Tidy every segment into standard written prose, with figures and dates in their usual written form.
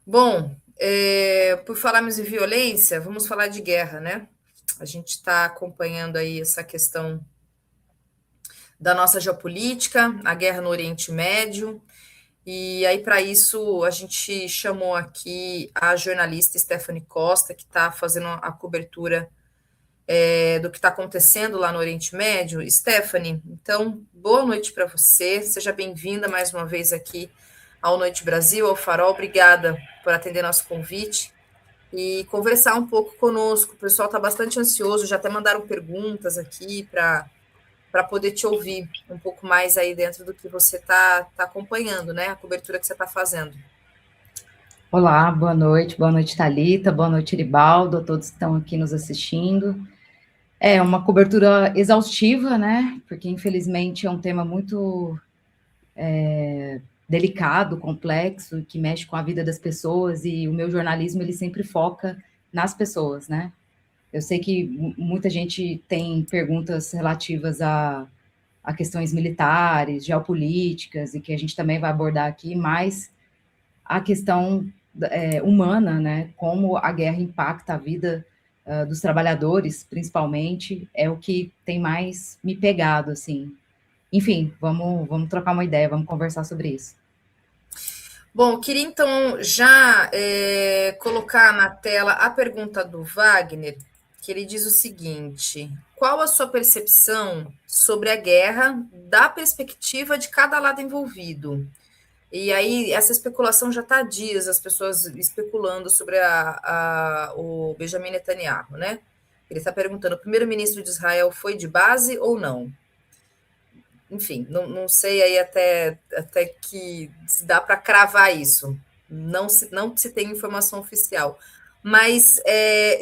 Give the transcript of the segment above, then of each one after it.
Bom, por falarmos em violência, vamos falar de guerra, né? A gente está acompanhando aí essa questão da nossa geopolítica, a guerra no Oriente Médio, e aí para isso a gente chamou aqui a jornalista Stephanie Costa, que está fazendo a cobertura do que está acontecendo lá no Oriente Médio. Stephanie, então, boa noite para você, seja bem-vinda mais uma vez aqui ao Noite Brasil, ao Farol, obrigada por atender nosso convite e conversar um pouco conosco. O pessoal está bastante ansioso, já até mandaram perguntas aqui para poder te ouvir um pouco mais aí dentro do que você está acompanhando, né? A cobertura que você está fazendo. Olá, boa noite, Thalita, boa noite, Iribaldo, a todos que estão aqui nos assistindo. É uma cobertura exaustiva, né? Porque infelizmente é um tema muito delicado, complexo, que mexe com a vida das pessoas, e o meu jornalismo ele sempre foca nas pessoas, né? Eu sei que muita gente tem perguntas relativas a questões militares, geopolíticas, e que a gente também vai abordar aqui, mas a questão humana, né? Como a guerra impacta a vida dos trabalhadores, principalmente, é o que tem mais me pegado, assim. Enfim, vamos trocar uma ideia, vamos conversar sobre isso. Bom, queria então já colocar na tela a pergunta do Wagner, que ele diz o seguinte: qual a sua percepção sobre a guerra da perspectiva de cada lado envolvido? E aí, essa especulação já está há dias, as pessoas especulando sobre o Benjamin Netanyahu, né? Ele está perguntando: o primeiro-ministro de Israel foi de base ou não? Enfim, não sei aí até que se dá para cravar isso. Não se tem informação oficial. Mas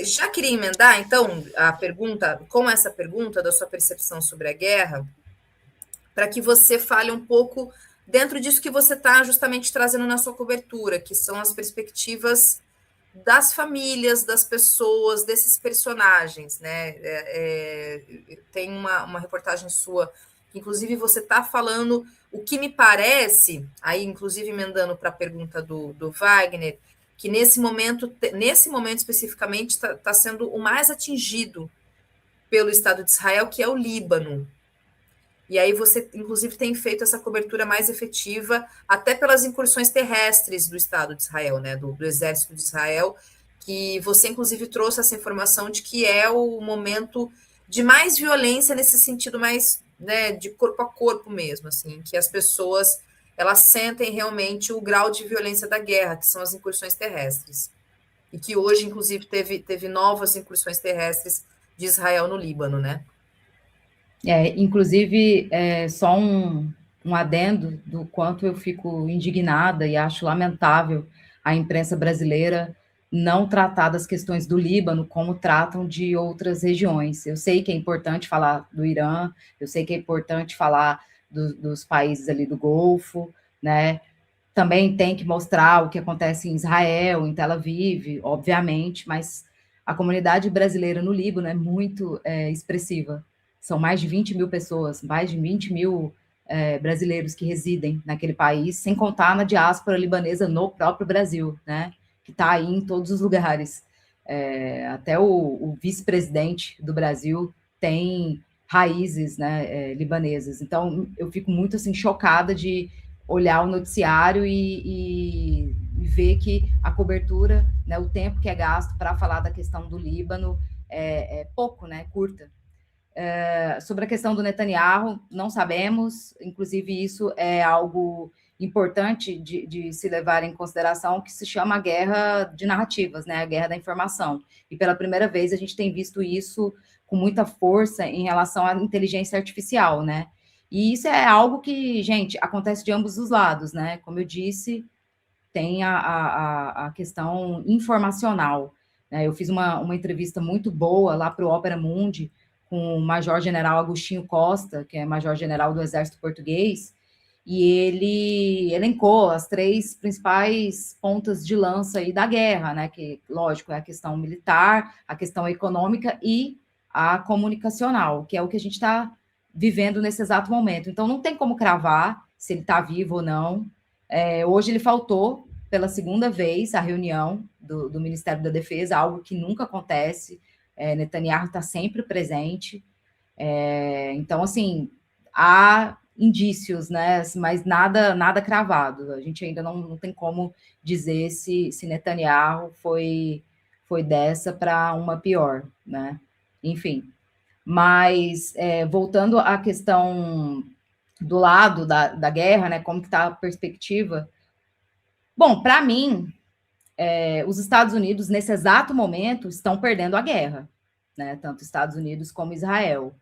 já queria emendar, então, a pergunta, com essa pergunta da sua percepção sobre a guerra, para que você fale um pouco dentro disso que você está justamente trazendo na sua cobertura, que são as perspectivas das famílias, das pessoas, desses personagens, né? Tem uma reportagem sua, que inclusive você está falando o que me parece, aí inclusive emendando para a pergunta do Wagner, que nesse momento especificamente está sendo o mais atingido pelo Estado de Israel, que é o Líbano. E aí você, inclusive, tem feito essa cobertura mais efetiva, até pelas incursões terrestres do Estado de Israel, né, do Exército de Israel, que você, inclusive, trouxe essa informação de que é o momento de mais violência nesse sentido mais, né, de corpo a corpo mesmo, assim, que as pessoas elas sentem realmente o grau de violência da guerra, que são as incursões terrestres. E que hoje, inclusive, teve novas incursões terrestres de Israel no Líbano, né? Inclusive, só um adendo do quanto eu fico indignada e acho lamentável a imprensa brasileira não tratar das questões do Líbano como tratam de outras regiões. Eu sei que é importante falar do Irã, eu sei que é importante falar dos países ali do Golfo, né? Também tem que mostrar o que acontece em Israel, em Tel Aviv, obviamente, mas a comunidade brasileira no Líbano é muito expressiva. São mais de 20 mil pessoas, mais de 20 mil brasileiros que residem naquele país, sem contar na diáspora libanesa no próprio Brasil, né? Que está aí em todos os lugares. Até o vice-presidente do Brasil tem raízes, né, libanesas. Então, eu fico muito assim chocada de olhar o noticiário e ver que a cobertura, né, o tempo que é gasto para falar da questão do Líbano é pouco, né, curta. Sobre a questão do Netanyahu, não sabemos, inclusive isso é algo importante de se levar em consideração, que se chama a guerra de narrativas, né, a guerra da informação. E pela primeira vez a gente tem visto isso com muita força em relação à inteligência artificial, né? E isso é algo que, gente, acontece de ambos os lados, né? Como eu disse, tem a questão informacional, né? Eu fiz uma entrevista muito boa lá para o Opera Mundi com o Major-General Agostinho Costa, que é Major-General do Exército Português, e ele elencou as três principais pontas de lança aí da guerra, né? Que, lógico, é a questão militar, a questão econômica e a comunicacional, que é o que a gente está vivendo nesse exato momento. Então, não tem como cravar se ele está vivo ou não. Hoje ele faltou, pela segunda vez a reunião do Ministério da Defesa, algo que nunca acontece. Netanyahu está sempre presente. Então, assim, há indícios, né? Mas nada cravado. A gente ainda não tem como dizer se Netanyahu foi dessa para uma pior, né? Enfim. Mas voltando à questão do lado da guerra, né? Como que está a perspectiva? Bom, para mim, os Estados Unidos, nesse exato momento, estão perdendo a guerra, né? Tanto Estados Unidos como Israel.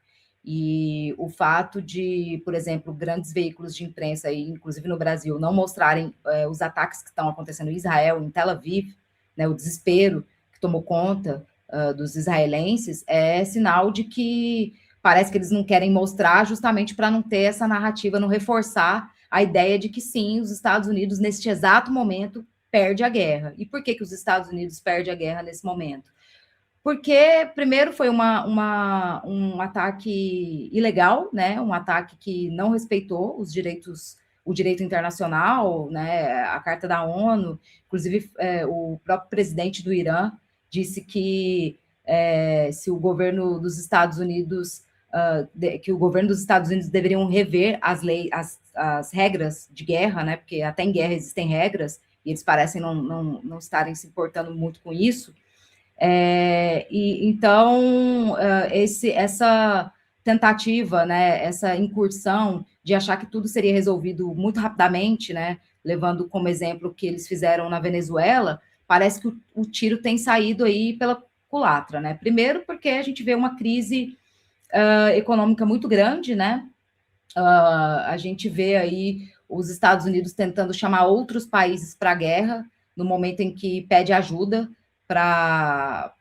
E o fato de, por exemplo, grandes veículos de imprensa, inclusive no Brasil, não mostrarem os ataques que estão acontecendo em Israel, em Tel Aviv, né, o desespero que tomou conta dos israelenses, é sinal de que parece que eles não querem mostrar justamente para não ter essa narrativa, não reforçar a ideia de que sim, os Estados Unidos, neste exato momento, perde a guerra. E por que os Estados Unidos perdem a guerra nesse momento? Porque, primeiro, foi um ataque ilegal, né? Um ataque que não respeitou o direito internacional, né? A Carta da ONU. Inclusive, o próprio presidente do Irã disse que se o governo dos Estados Unidos, que o governo dos Estados Unidos deveriam rever as leis, as regras de guerra, né? Porque até em guerra existem regras, e eles parecem não estarem se importando muito com isso. Então, essa tentativa, né, essa incursão de achar que tudo seria resolvido muito rapidamente, né, levando como exemplo o que eles fizeram na Venezuela, parece que o tiro tem saído aí pela culatra, né? Primeiro porque a gente vê uma crise econômica muito grande, né? A gente vê aí os Estados Unidos tentando chamar outros países para a guerra, no momento em que pede ajuda para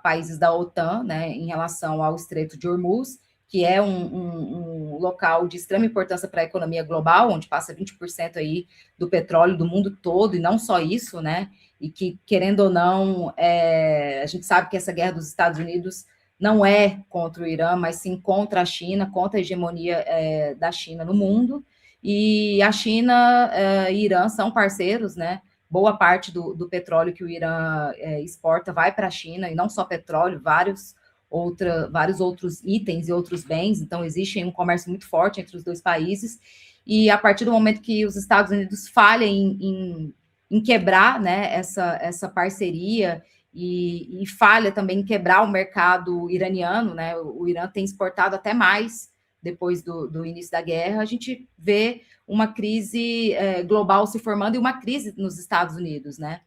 países da OTAN, né, em relação ao Estreito de Hormuz, que é um local de extrema importância para a economia global, onde passa 20% aí do petróleo do mundo todo, e não só isso, né, e que, querendo ou não, a gente sabe que essa guerra dos Estados Unidos não é contra o Irã, mas sim contra a China, contra a hegemonia da China no mundo, e a China e Irã são parceiros, né? Boa parte do petróleo que o Irã exporta vai para a China, e não só petróleo, vários outros itens e outros bens, então existe um comércio muito forte entre os dois países, e a partir do momento que os Estados Unidos falham em quebrar, né, essa parceria e falha também em quebrar o mercado iraniano, né? O Irã tem exportado até mais depois do início da guerra. A gente vê uma crise global se formando e uma crise nos Estados Unidos, né?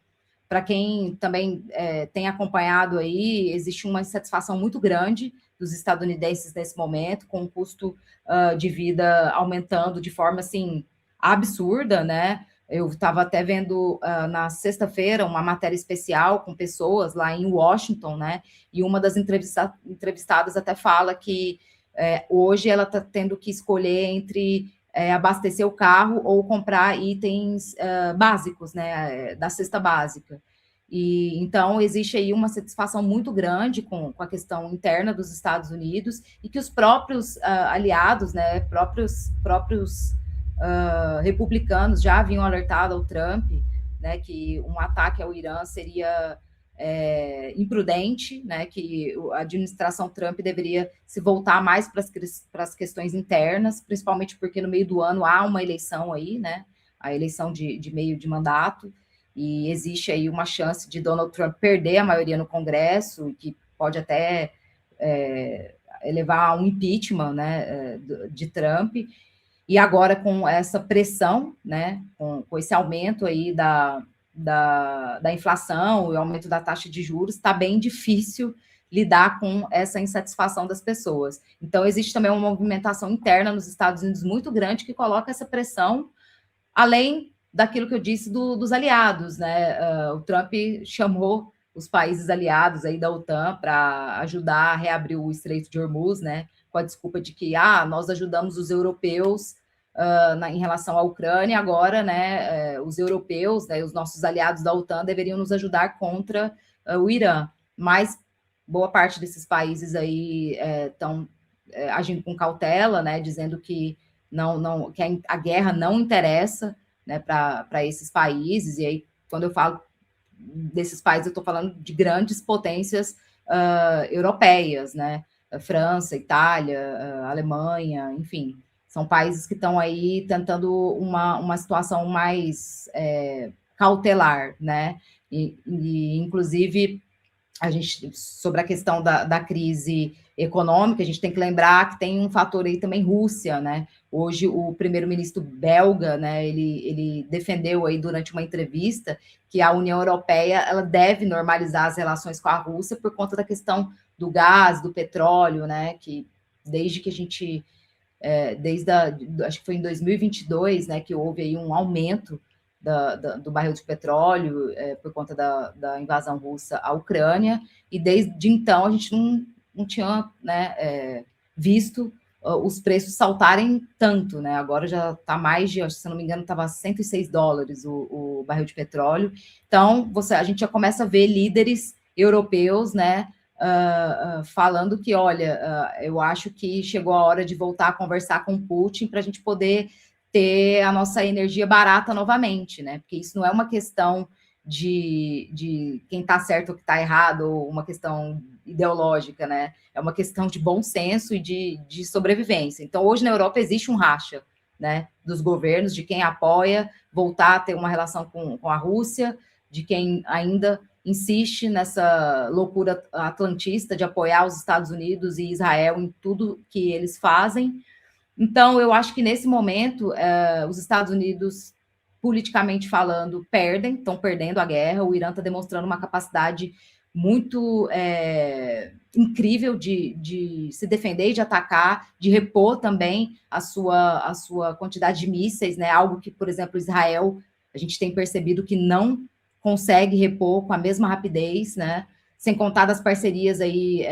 Para quem também tem acompanhado aí, existe uma insatisfação muito grande dos estadunidenses nesse momento, com o custo de vida aumentando de forma assim absurda, né? Eu estava até vendo na sexta-feira uma matéria especial com pessoas lá em Washington, né? E uma das entrevistadas até fala que hoje ela está tendo que escolher entre abastecer o carro ou comprar itens básicos, né? Da cesta básica. E então existe aí uma satisfação muito grande com a questão interna dos Estados Unidos e que os próprios aliados, né? Próprios republicanos já haviam alertado ao Trump, né, que um ataque ao Irã seria imprudente, né, que a administração Trump deveria se voltar mais para as questões internas, principalmente porque no meio do ano há uma eleição aí, né, a eleição de meio de mandato, e existe aí uma chance de Donald Trump perder a maioria no Congresso, que pode até levar a um impeachment, né, de Trump. E agora, com essa pressão, né, com esse aumento aí da inflação e aumento da taxa de juros, está bem difícil lidar com essa insatisfação das pessoas. Então, existe também uma movimentação interna nos Estados Unidos muito grande que coloca essa pressão, além daquilo que eu disse dos aliados, né? O Trump chamou os países aliados aí da OTAN para ajudar a reabrir o Estreito de Hormuz, né? Com a desculpa de que nós ajudamos os europeus em relação à Ucrânia, agora, né, os europeus, né, os nossos aliados da OTAN deveriam nos ajudar contra o Irã, mas boa parte desses países aí estão agindo com cautela, né, dizendo que que a guerra não interessa né, para esses países. E aí, quando eu falo desses países, eu estou falando de grandes potências europeias, né? França, Itália, Alemanha, enfim, são países que estão aí tentando uma situação mais cautelar, né? E inclusive, a gente, sobre a questão da crise econômica, a gente tem que lembrar que tem um fator aí também Rússia, né? Hoje o primeiro-ministro belga, né, ele defendeu aí durante uma entrevista que a União Europeia ela deve normalizar as relações com a Rússia por conta da questão do gás, do petróleo, né? Que desde que a gente acho que foi em 2022, né, que houve aí um aumento do barril de petróleo por conta da invasão russa à Ucrânia, e desde então a gente não tinha, né, visto os preços saltarem tanto, né? Agora já está mais de, se não me engano, estava $106 o barril de petróleo. Então, a gente já começa a ver líderes europeus, né, falando que, olha, eu acho que chegou a hora de voltar a conversar com Putin para a gente poder ter a nossa energia barata novamente, né? Porque isso não é uma questão de quem está certo ou que está errado, ou uma questão ideológica, né? É uma questão de bom senso e de sobrevivência. Então, hoje na Europa existe um racha, né, dos governos, de quem apoia voltar a ter uma relação com a Rússia, de quem ainda insiste nessa loucura atlantista de apoiar os Estados Unidos e Israel em tudo que eles fazem. Então, eu acho que nesse momento, os Estados Unidos, politicamente falando, estão perdendo a guerra. O Irã está demonstrando uma capacidade muito incrível de se defender, de atacar, de repor também a sua quantidade de mísseis, né? Algo que, por exemplo, Israel, a gente tem percebido que não consegue repor com a mesma rapidez, né? Sem contar das parcerias aí,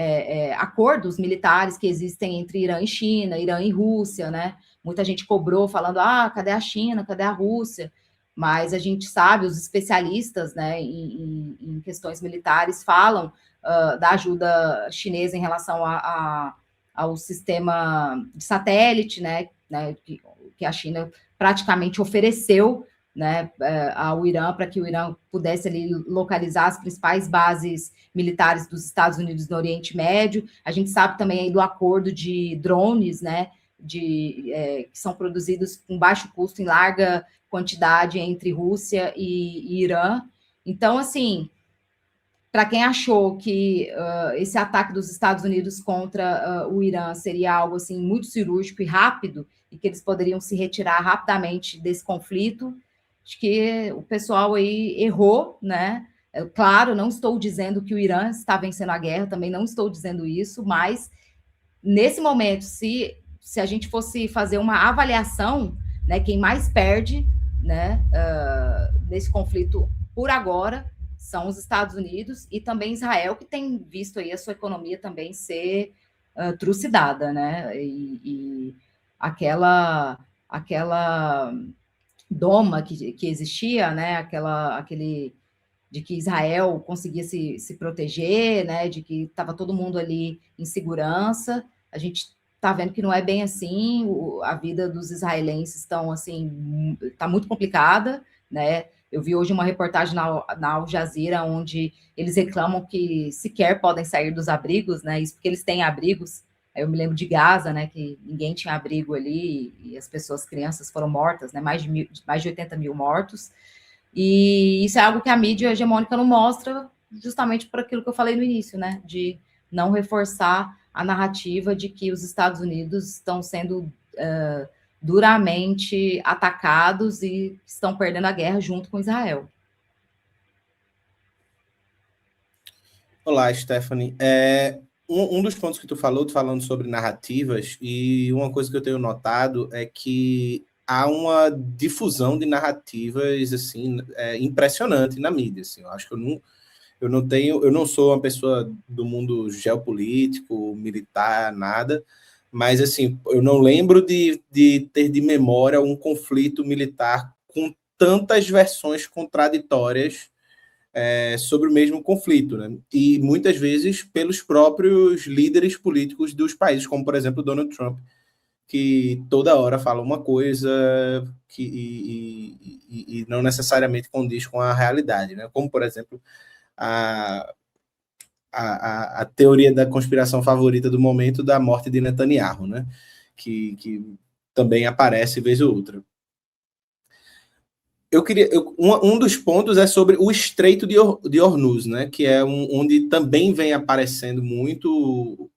acordos militares que existem entre Irã e China, Irã e Rússia, né? Muita gente cobrou falando, cadê a China, cadê a Rússia? Mas a gente sabe, os especialistas, né, em questões militares falam da ajuda chinesa em relação ao sistema de satélite, né, que a China praticamente ofereceu, né, ao Irã, para que o Irã pudesse ali localizar as principais bases militares dos Estados Unidos no Oriente Médio. A gente sabe também aí do acordo de drones, né, que são produzidos com baixo custo em larga quantidade entre Rússia e Irã. Então, assim, para quem achou que esse ataque dos Estados Unidos contra o Irã seria algo assim muito cirúrgico e rápido, e que eles poderiam se retirar rapidamente desse conflito, acho que o pessoal aí errou, né? Claro, não estou dizendo que o Irã está vencendo a guerra, também não estou dizendo isso, mas nesse momento, se a gente fosse fazer uma avaliação, né, quem mais perde, né, nesse conflito por agora são os Estados Unidos e também Israel, que tem visto aí a sua economia também ser trucidada, né? E aquela doma que existia, né? Aquele de que Israel conseguia se proteger, né? De que estava todo mundo ali em segurança. A gente está vendo que não é bem assim. A vida dos israelenses estão assim, está muito complicada, né? Eu vi hoje uma reportagem na Al Jazeera onde eles reclamam que sequer podem sair dos abrigos, né? Isso porque eles têm abrigos. Aí eu me lembro de Gaza, né? Que ninguém tinha abrigo ali e as pessoas, crianças, foram mortas, né? Mais de 80 mil mortos. E isso é algo que a mídia hegemônica não mostra, justamente por aquilo que eu falei no início, né? De não reforçar a narrativa de que os Estados Unidos estão sendo duramente atacados e estão perdendo a guerra junto com Israel. Olá, Stephanie. Um dos pontos que tu falando sobre narrativas, e uma coisa que eu tenho notado é que há uma difusão de narrativas assim impressionante na mídia. Assim. Eu acho que eu não sou uma pessoa do mundo geopolítico, militar, nada, mas assim, eu não lembro de ter de memória um conflito militar com tantas versões contraditórias sobre o mesmo conflito, né? E muitas vezes pelos próprios líderes políticos dos países, como por exemplo Donald Trump, que toda hora fala uma coisa e não necessariamente condiz com a realidade, né? Como, por exemplo, a teoria da conspiração favorita do momento da morte de Netanyahu, né? Que também aparece vez ou outra. Um dos pontos é sobre o Estreito de Hormuz, né? Que é onde também vem aparecendo muito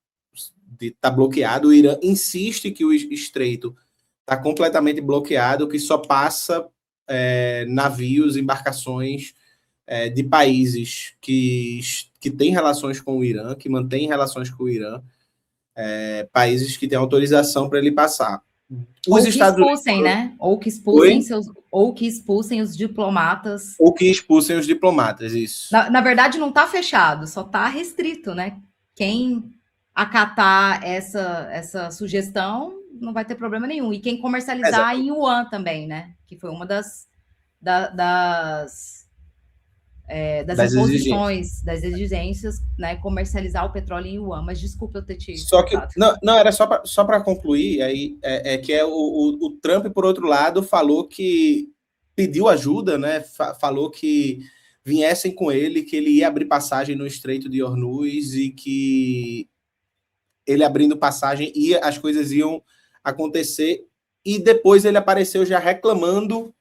de estar bloqueado. O Irã insiste que o estreito está completamente bloqueado, que só passa navios, embarcações de países que têm relações com o Irã, que mantêm relações com o Irã, países que têm autorização para ele passar. Os Estados expulsem, Unidos, né? Ou que expulsem os diplomatas. Ou que expulsem os diplomatas, isso. Na verdade, não está fechado, só está restrito, né? Quem acatar essa sugestão não vai ter problema nenhum. E quem comercializar em yuan também, né? Que foi uma das imposições, das exigências, né? Comercializar o petróleo em yuan. Mas desculpa eu ter te só que não era só para concluir aí que o Trump, por outro lado, falou que pediu ajuda, né? Falou que viessem com ele, que ele ia abrir passagem no Estreito de Hormuz e que ele abrindo passagem as coisas iam acontecer. E depois ele apareceu já reclamando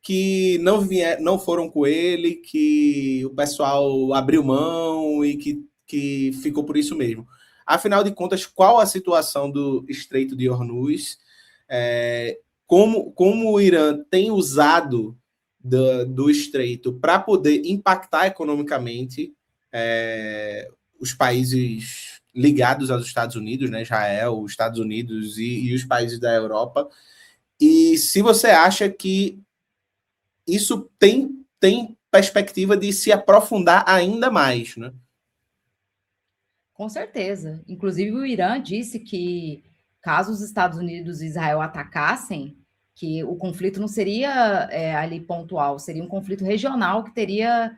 que não foram com ele, que o pessoal abriu mão e que ficou por isso mesmo. Afinal de contas, qual a situação do Estreito de Hormuz? Como o Irã tem usado do Estreito para poder impactar economicamente os países ligados aos Estados Unidos, né? Israel, os Estados Unidos e os países da Europa. E se você acha que isso tem perspectiva de se aprofundar ainda mais, né? Com certeza. Inclusive, o Irã disse que, caso os Estados Unidos e Israel atacassem, que o conflito não seria ali pontual, seria um conflito regional que teria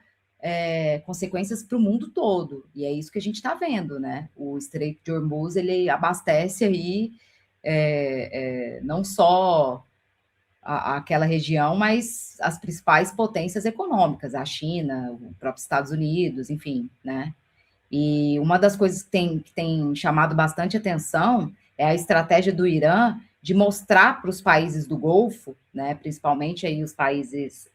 consequências para o mundo todo. E é isso que a gente está vendo, né? O Estreito de Hormuz, ele abastece aí não só aquela região, mas as principais potências econômicas, a China, o próprio Estados Unidos, enfim, né? E uma das coisas que tem chamado bastante atenção é a estratégia do Irã de mostrar para os países do Golfo, né, principalmente aí os países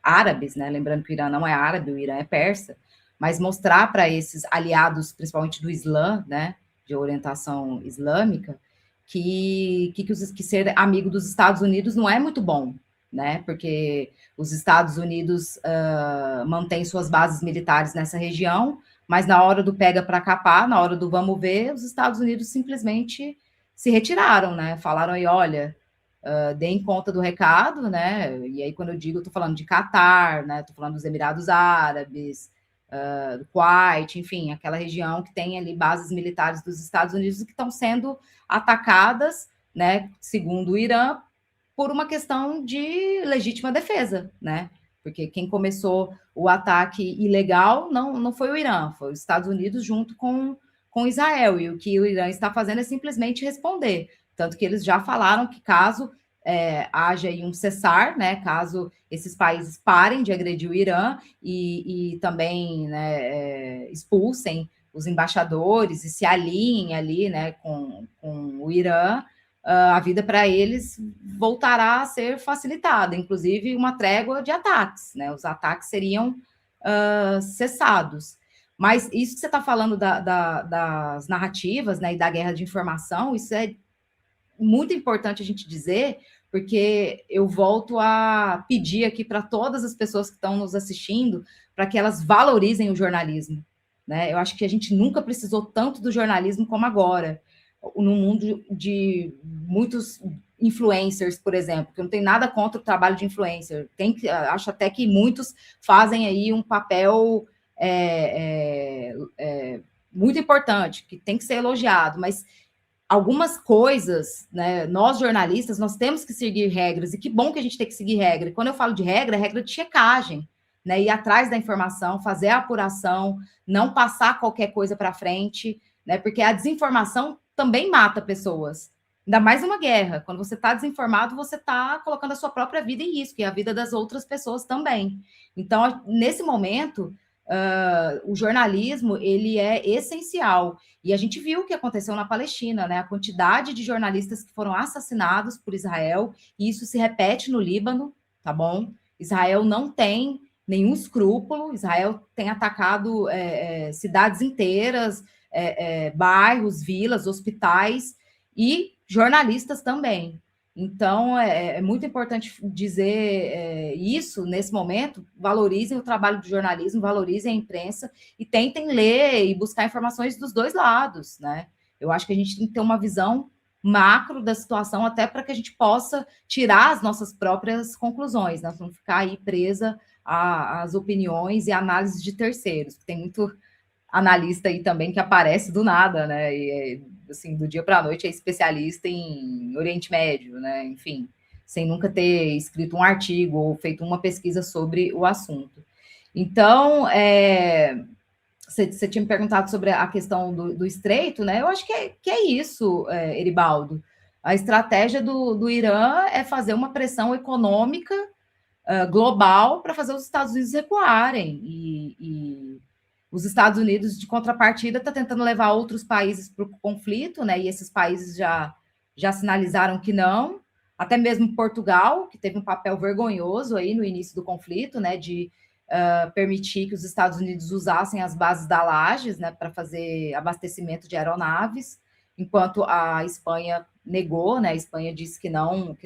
árabes, né, lembrando que o Irã não é árabe, o Irã é persa, mas mostrar para esses aliados, principalmente do Islã, né, de orientação islâmica, que ser amigo dos Estados Unidos não é muito bom, né, porque os Estados Unidos mantêm suas bases militares nessa região, mas na hora do pega para capar, na hora do vamos ver, os Estados Unidos simplesmente se retiraram, né? Falaram aí, olha, deem conta do recado, né? E aí, quando eu digo, eu tô falando de Catar, né? Tô falando dos Emirados Árabes, do Kuwait, enfim, aquela região que tem ali bases militares dos Estados Unidos que estão sendo atacadas, né? Segundo o Irã, por uma questão de legítima defesa, né? Porque quem começou o ataque ilegal não foi o Irã, foi os Estados Unidos junto com Israel. E o que o Irã está fazendo é simplesmente responder. Tanto que eles já falaram que caso haja aí um cessar, né, caso esses países parem de agredir o Irã e também, né, expulsem os embaixadores e se alinhem ali, né, com o Irã, a vida para eles voltará a ser facilitada, inclusive uma trégua de ataques, né? Os ataques seriam cessados. Mas isso que você está falando das narrativas, né, e da guerra de informação, isso é muito importante a gente dizer, porque eu volto a pedir aqui para todas as pessoas que estão nos assistindo, para que elas valorizem o jornalismo, né? Eu acho que a gente nunca precisou tanto do jornalismo como agora, no mundo de muitos influencers, por exemplo, que eu não tenho nada contra o trabalho de influencer. Acho até que muitos fazem aí um papel muito importante, que tem que ser elogiado, mas algumas coisas, né, nós jornalistas, nós temos que seguir regras, e que bom que a gente tem que seguir regra. E quando eu falo de regra, é regra de checagem, né, ir atrás da informação, fazer a apuração, não passar qualquer coisa para frente, né, porque a desinformação também mata pessoas, Ainda mais numa guerra. Quando você está desinformado, você está colocando a sua própria vida em risco e a vida das outras pessoas também. Então, nesse momento, o jornalismo ele é essencial. E a gente viu o que aconteceu na Palestina, né? A quantidade de jornalistas que foram assassinados por Israel, e isso se repete no Líbano, tá bom? Israel não tem nenhum escrúpulo, Israel tem atacado cidades inteiras, bairros, vilas, hospitais e jornalistas também. Então, é muito importante dizer isso nesse momento. Valorizem o trabalho do jornalismo, valorizem a imprensa e tentem ler e buscar informações dos dois lados, né? Eu acho que a gente tem que ter uma visão macro da situação, até para que a gente possa tirar as nossas próprias conclusões, né? Não ficar aí presa às opiniões e análises de terceiros. Tem muito analista aí também que aparece do nada, né? E, assim, do dia para a noite é especialista em Oriente Médio, né? Enfim, sem nunca ter escrito um artigo ou feito uma pesquisa sobre o assunto. Então, você tinha me perguntado sobre a questão do estreito, né? Eu acho que é isso, Eribaldo. A estratégia do Irã é fazer uma pressão econômica global para fazer os Estados Unidos recuarem. E os Estados Unidos, de contrapartida, está tentando levar outros países para o conflito, né? E esses países já sinalizaram que não. Até mesmo Portugal, que teve um papel vergonhoso aí no início do conflito, né? De permitir que os Estados Unidos usassem as bases da Lajes, né? Para fazer abastecimento de aeronaves, enquanto a Espanha negou, né? A Espanha disse que não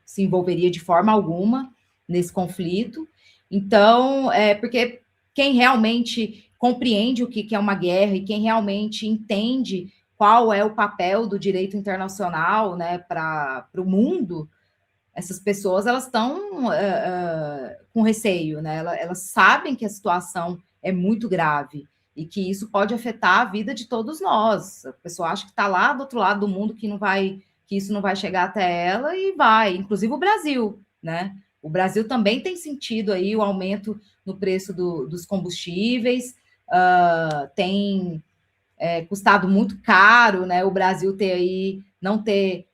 se envolveria de forma alguma nesse conflito. Então, porque quem realmente compreende o que é uma guerra e quem realmente entende qual é o papel do direito internacional, né, para o mundo, essas pessoas elas estão com receio, né? Elas sabem que a situação é muito grave e que isso pode afetar a vida de todos nós. A pessoa acha que está lá do outro lado do mundo que isso não vai chegar até ela e vai, inclusive o Brasil, né? O Brasil também tem sentido aí o aumento no preço dos combustíveis, tem custado muito caro, né? O Brasil não ter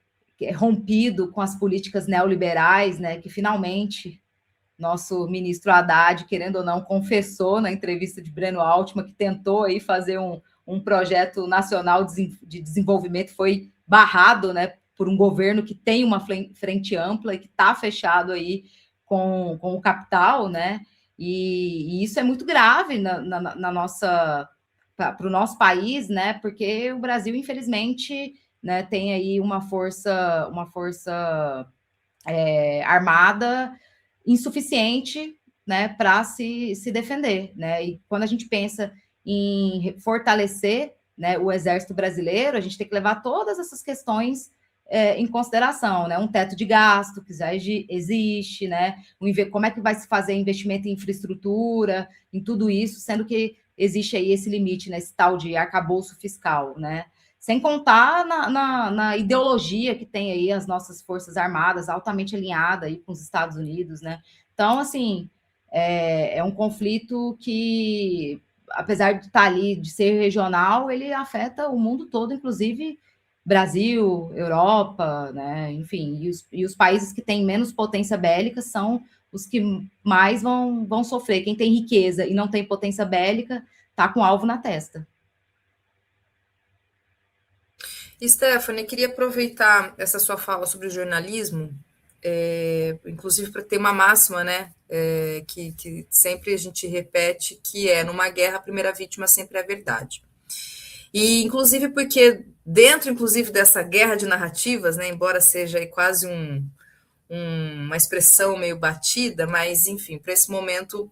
rompido com as políticas neoliberais, né? Que finalmente nosso ministro Haddad, querendo ou não, confessou na entrevista de Breno Altman que tentou aí fazer um projeto nacional de desenvolvimento, foi barrado, né? Por um governo que tem uma frente ampla e que está fechado aí com o capital, né? E isso é muito grave na nossa para o nosso país, né? Porque o Brasil, infelizmente, né, tem aí uma força armada insuficiente, né, para se defender, né? E quando a gente pensa em fortalecer, né, o Exército Brasileiro, a gente tem que levar todas essas questões em consideração, né? Um teto de gasto que já existe, né? Como é que vai se fazer investimento em infraestrutura, em tudo isso, sendo que existe aí esse limite, né, esse tal de arcabouço fiscal, né? Sem contar na ideologia que tem aí as nossas Forças Armadas, altamente alinhada aí com os Estados Unidos, né? Então, assim, é um conflito que, apesar de estar ali, de ser regional, ele afeta o mundo todo, inclusive Brasil, Europa, né? Enfim, e os países que têm menos potência bélica são os que mais vão sofrer. Quem tem riqueza e não tem potência bélica está com alvo na testa. Stephanie, queria aproveitar essa sua fala sobre o jornalismo, inclusive para ter uma máxima, né, que sempre a gente repete, que é numa guerra a primeira vítima sempre é a verdade. E inclusive porque dentro, inclusive, dessa guerra de narrativas, né, embora seja aí quase uma expressão meio batida, mas enfim, para esse momento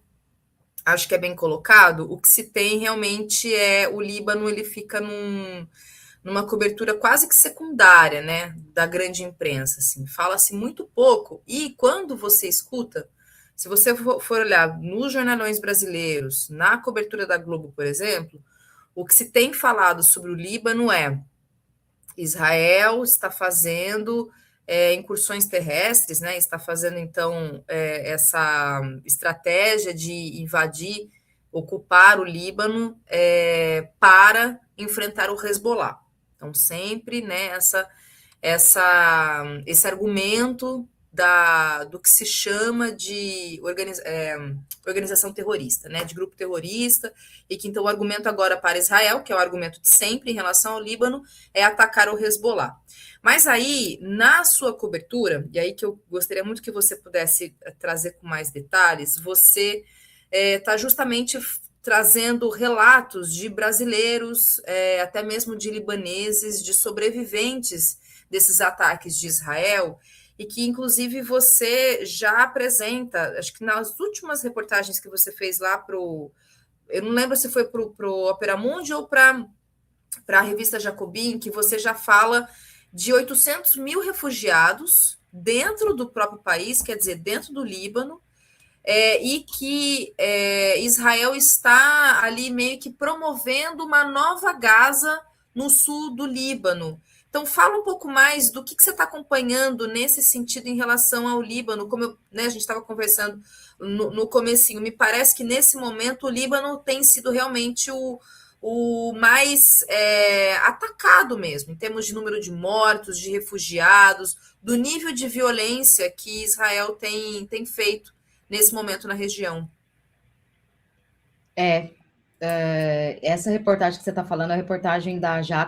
acho que é bem colocado. O que se tem realmente é o Líbano, ele fica numa cobertura quase que secundária, né, da grande imprensa, assim, fala-se muito pouco, e quando você escuta, se você for olhar nos jornalões brasileiros, na cobertura da Globo, por exemplo, o que se tem falado sobre o Líbano é Israel está fazendo incursões terrestres, né, está fazendo, então, essa estratégia de invadir, ocupar o Líbano para enfrentar o Hezbollah. Então, sempre, né, esse argumento do que se chama de organização terrorista, né, de grupo terrorista, e que então o argumento agora para Israel, que é o argumento de sempre em relação ao Líbano, é atacar o Hezbollah. Mas aí, na sua cobertura, e aí que eu gostaria muito que você pudesse trazer com mais detalhes, você está justamente trazendo relatos de brasileiros, até mesmo de libaneses, de sobreviventes desses ataques de Israel, e que, inclusive, você já apresenta, acho que nas últimas reportagens que você fez lá eu não lembro se foi para o Opera Mundi ou para a revista Jacobin, que você já fala de 800 mil refugiados dentro do próprio país, quer dizer, dentro do Líbano, e que Israel está ali meio que promovendo uma nova Gaza no sul do Líbano. Então, fala um pouco mais do que você está acompanhando nesse sentido em relação ao Líbano. Como a gente estava conversando no comecinho, me parece que nesse momento o Líbano tem sido realmente o mais atacado mesmo, em termos de número de mortos, de refugiados, do nível de violência que Israel tem feito nesse momento na região. Essa reportagem que você está falando é a reportagem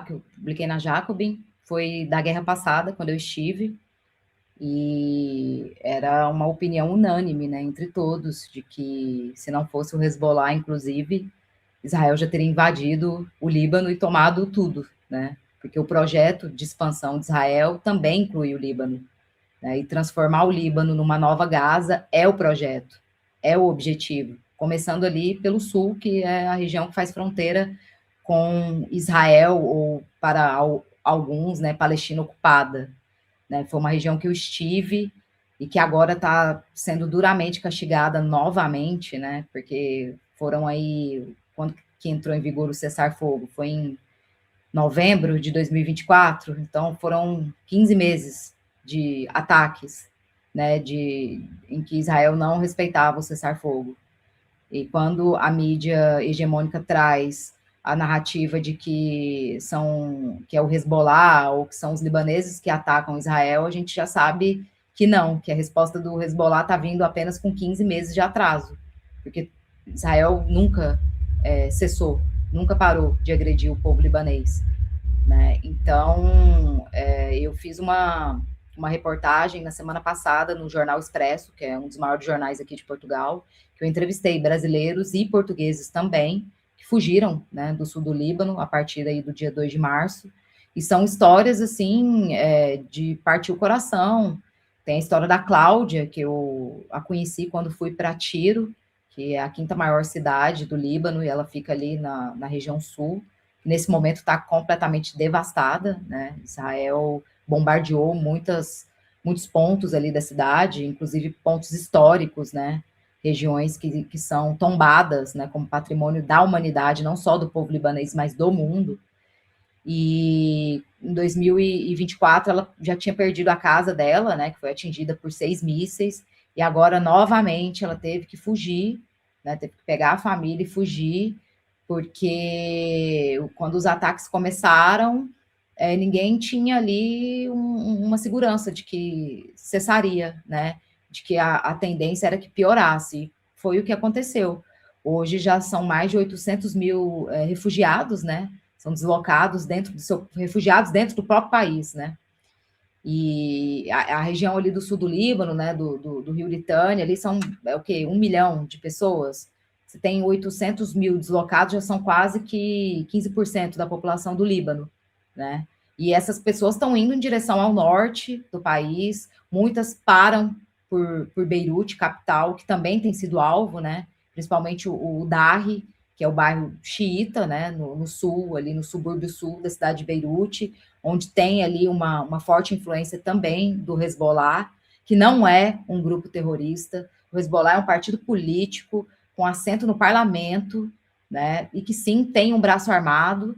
que eu publiquei na Jacobin, foi da guerra passada, quando eu estive, e era uma opinião unânime, né, entre todos, de que se não fosse o Hezbollah, inclusive, Israel já teria invadido o Líbano e tomado tudo, né, porque o projeto de expansão de Israel também inclui o Líbano, né, e transformar o Líbano numa nova Gaza é o projeto, é o objetivo, começando ali pelo sul, que é a região que faz fronteira com Israel, ou para alguns, né, Palestina ocupada, né, foi uma região que eu estive e que agora está sendo duramente castigada novamente, né, porque foram aí, quando que entrou em vigor o cessar-fogo? Foi em novembro de 2024, então foram 15 meses de ataques, né, em que Israel não respeitava o cessar-fogo. E quando a mídia hegemônica traz a narrativa de que é o Hezbollah ou que são os libaneses que atacam Israel, a gente já sabe que não, que a resposta do Hezbollah está vindo apenas com 15 meses de atraso, porque Israel nunca cessou, nunca parou de agredir o povo libanês, né? Então, eu fiz uma reportagem na semana passada no Jornal Expresso, que é um dos maiores jornais aqui de Portugal, que eu entrevistei brasileiros e portugueses também, que fugiram, né, do sul do Líbano, a partir aí do dia 2 de março, e são histórias, assim, de partir o coração. Tem a história da Cláudia, que eu a conheci quando fui para Tiro, que é a quinta maior cidade do Líbano, e ela fica ali na região sul. Nesse momento está completamente devastada, né? Israel bombardeou muitos pontos ali da cidade, inclusive pontos históricos, né? Regiões que são tombadas, né, como patrimônio da humanidade, não só do povo libanês, mas do mundo. E em 2024 ela já tinha perdido a casa dela, né, que foi atingida por 6 mísseis, e agora novamente ela teve que fugir, né, teve que pegar a família e fugir, porque quando os ataques começaram, ninguém tinha ali uma segurança de que cessaria, né, de que a tendência era que piorasse. Foi o que aconteceu. Hoje já são mais de 800 mil refugiados, né, são deslocados refugiados dentro do próprio país, né? E a região ali do sul do Líbano, né, do Rio Litânia, ali são, o quê? 1 milhão de pessoas. Você tem 800 mil deslocados, já são quase que 15% da população do Líbano, né? E essas pessoas estão indo em direção ao norte do país, muitas param por Beirute, capital, que também tem sido alvo, né? Principalmente o Darri, que é o bairro xiita, né, no sul, ali no subúrbio sul da cidade de Beirute, onde tem ali uma forte influência também do Hezbollah, que não é um grupo terrorista. O Hezbollah é um partido político com assento no parlamento, né, e que sim tem um braço armado,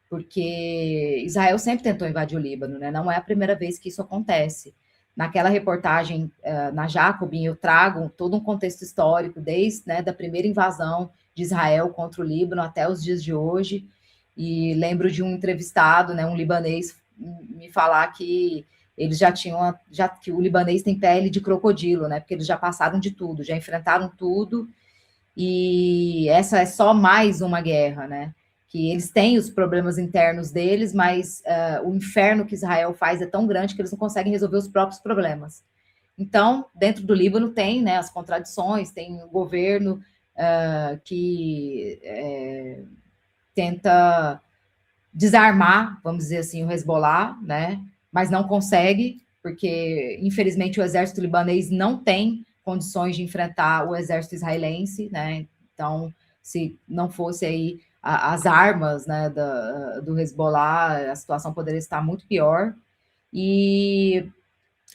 porque Israel sempre tentou invadir o Líbano, né, não é a primeira vez que isso acontece. Naquela reportagem na Jacobin, eu trago todo um contexto histórico, desde, né, da primeira invasão de Israel contra o Líbano até os dias de hoje, e lembro de um entrevistado, né, um libanês, me falar que eles já tinham, que o libanês tem pele de crocodilo, né? Porque eles já passaram de tudo, já enfrentaram tudo, e essa é só mais uma guerra, né? Que eles têm os problemas internos deles, mas o inferno que Israel faz é tão grande que eles não conseguem resolver os próprios problemas. Então, dentro do Líbano tem, né, as contradições, tem o governo que tenta desarmar, vamos dizer assim, o Hezbollah, né, mas não consegue, porque, infelizmente, o exército libanês não tem condições de enfrentar o exército israelense, né, então, se não fosse aí as armas, né, do Hezbollah, a situação poderia estar muito pior. E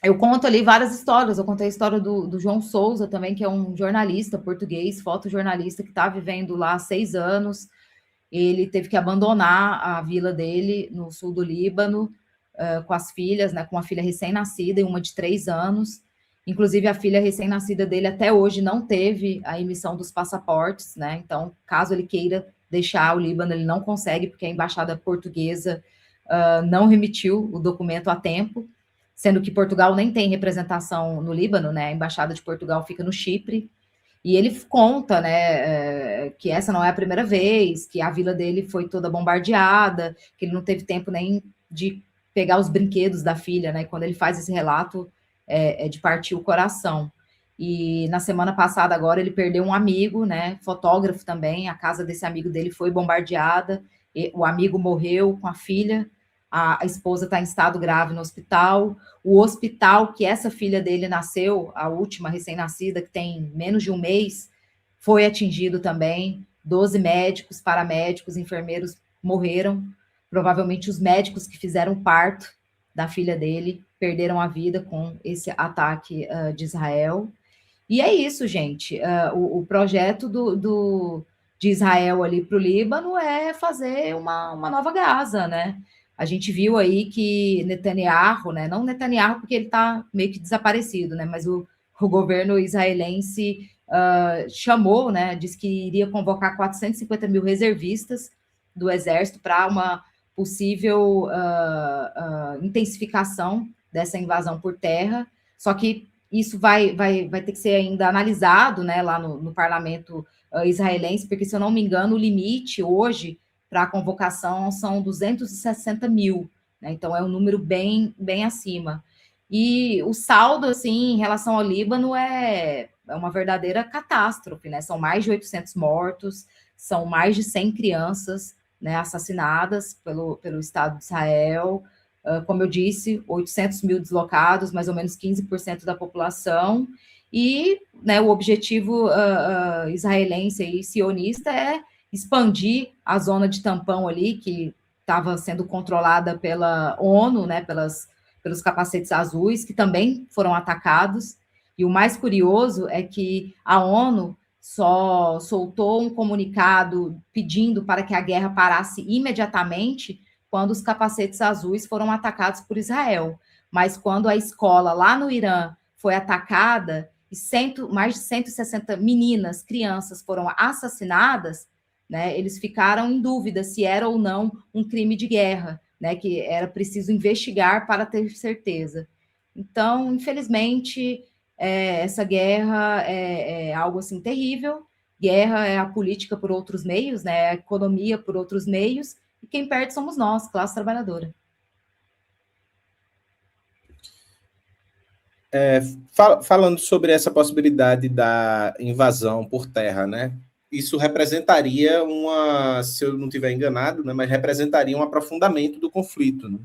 eu conto ali várias histórias. Eu contei a história do João Souza também, que é um jornalista português, fotojornalista, que está vivendo lá há 6 anos. Ele teve que abandonar a vila dele no sul do Líbano, com as filhas, né, com uma filha recém-nascida e uma de 3 anos. Inclusive, a filha recém-nascida dele até hoje não teve a emissão dos passaportes, né? Então, caso ele queira deixar o Líbano, ele não consegue, porque a embaixada portuguesa não remitiu o documento a tempo, sendo que Portugal nem tem representação no Líbano, né? A embaixada de Portugal fica no Chipre. E ele conta, né, que essa não é a primeira vez, que a vila dele foi toda bombardeada, que ele não teve tempo nem de pegar os brinquedos da filha, né? E quando ele faz esse relato, é de partir o coração. E na semana passada, agora, ele perdeu um amigo, né, fotógrafo também, a casa desse amigo dele foi bombardeada, o amigo morreu com a filha, a esposa está em estado grave no hospital, o hospital que essa filha dele nasceu, a última recém-nascida, que tem menos de um mês, foi atingido também, 12 médicos, paramédicos, enfermeiros morreram, provavelmente os médicos que fizeram o parto da filha dele perderam a vida com esse ataque de Israel. E é isso, gente. O projeto de Israel ali para o Líbano é fazer uma nova Gaza, né? A gente viu aí que Netanyahu, né? Não Netanyahu porque ele está meio que desaparecido, né? Mas o governo israelense chamou, né? Disse que iria convocar 450 mil reservistas do exército para uma possível intensificação dessa invasão por terra. Só que isso vai ter que ser ainda analisado, né, lá no parlamento israelense, porque, se eu não me engano, o limite hoje para a convocação são 260 mil, né, então é um número bem acima. E o saldo, assim, em relação ao Líbano é uma verdadeira catástrofe, né, são mais de 800 mortos, são mais de 100 crianças, né, assassinadas pelo Estado de Israel. Como eu disse, 800 mil deslocados, mais ou menos 15% da população, e, né, o objetivo israelense e sionista é expandir a zona de tampão ali, que estava sendo controlada pela ONU, né, pelos capacetes azuis, que também foram atacados, e o mais curioso é que a ONU só soltou um comunicado pedindo para que a guerra parasse imediatamente quando os capacetes azuis foram atacados por Israel. Mas quando a escola lá no Irã foi atacada e mais de 160 meninas, crianças, foram assassinadas, né, eles ficaram em dúvida se era ou não um crime de guerra, né, que era preciso investigar para ter certeza. Então, infelizmente, essa guerra é algo assim terrível. Guerra é a política por outros meios, né, a economia por outros meios, e quem perde somos nós, classe trabalhadora. Falando sobre essa possibilidade da invasão por terra, né? Isso representaria se eu não estiver enganado, né, mas representaria um aprofundamento do conflito, né?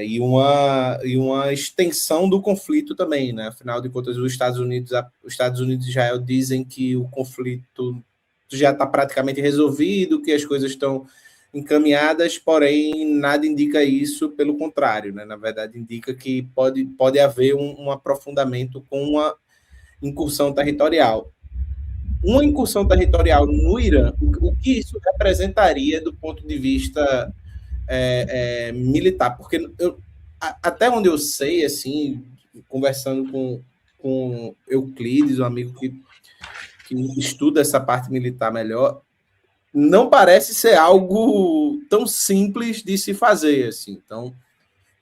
E uma extensão do conflito também, né? Afinal de contas, os Estados Unidos e Israel dizem que o conflito já está praticamente resolvido, que as coisas estão encaminhadas, porém nada indica isso, pelo contrário, né? Na verdade, indica que pode haver um aprofundamento com uma incursão territorial. Uma incursão territorial no Irã, o que isso representaria do ponto de vista militar? Porque até onde eu sei, assim, conversando com Euclides, um amigo que estuda essa parte militar melhor, não parece ser algo tão simples de se fazer, assim. Então,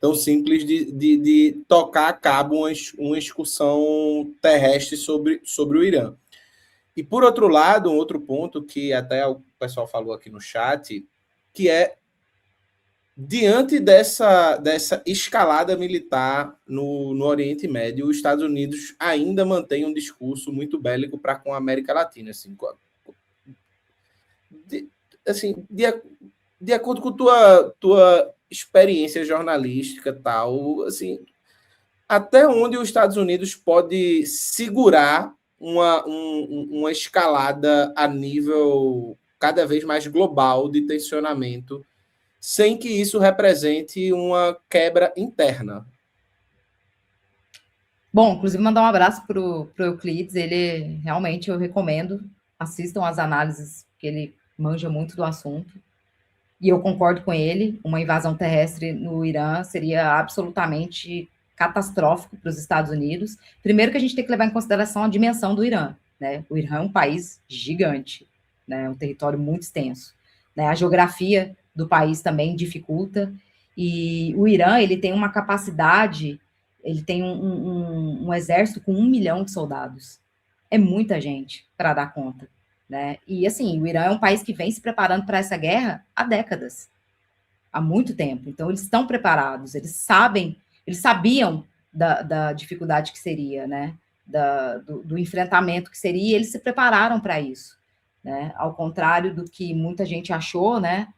tão simples de tocar a cabo uma excursão terrestre sobre o Irã. E, por outro lado, um outro ponto que até o pessoal falou aqui no chat, que é, diante dessa escalada militar no Oriente Médio, os Estados Unidos ainda mantém um discurso muito bélico para com a América Latina. De acordo com tua experiência jornalística, tal, assim, até onde os Estados Unidos pode segurar uma escalada a nível cada vez mais global de tensionamento, sem que isso represente uma quebra interna? Bom, inclusive mandar um abraço para o Euclides, ele realmente eu recomendo, assistam as análises, que ele manja muito do assunto, e eu concordo com ele, uma invasão terrestre no Irã seria absolutamente catastrófico para os Estados Unidos. Primeiro que a gente tem que levar em consideração a dimensão do Irã, né? O Irã é um país gigante, né? Um território muito extenso, né? A geografia do país também dificulta, e o Irã, ele tem uma capacidade, ele tem um exército com 1 milhão de soldados. É muita gente para dar conta, né? E, assim, o Irã é um país que vem se preparando para essa guerra há décadas, há muito tempo. Então, eles estão preparados, eles sabiam da dificuldade que seria, né? Do enfrentamento que seria, e eles se prepararam para isso, né? Ao contrário do que muita gente achou, né?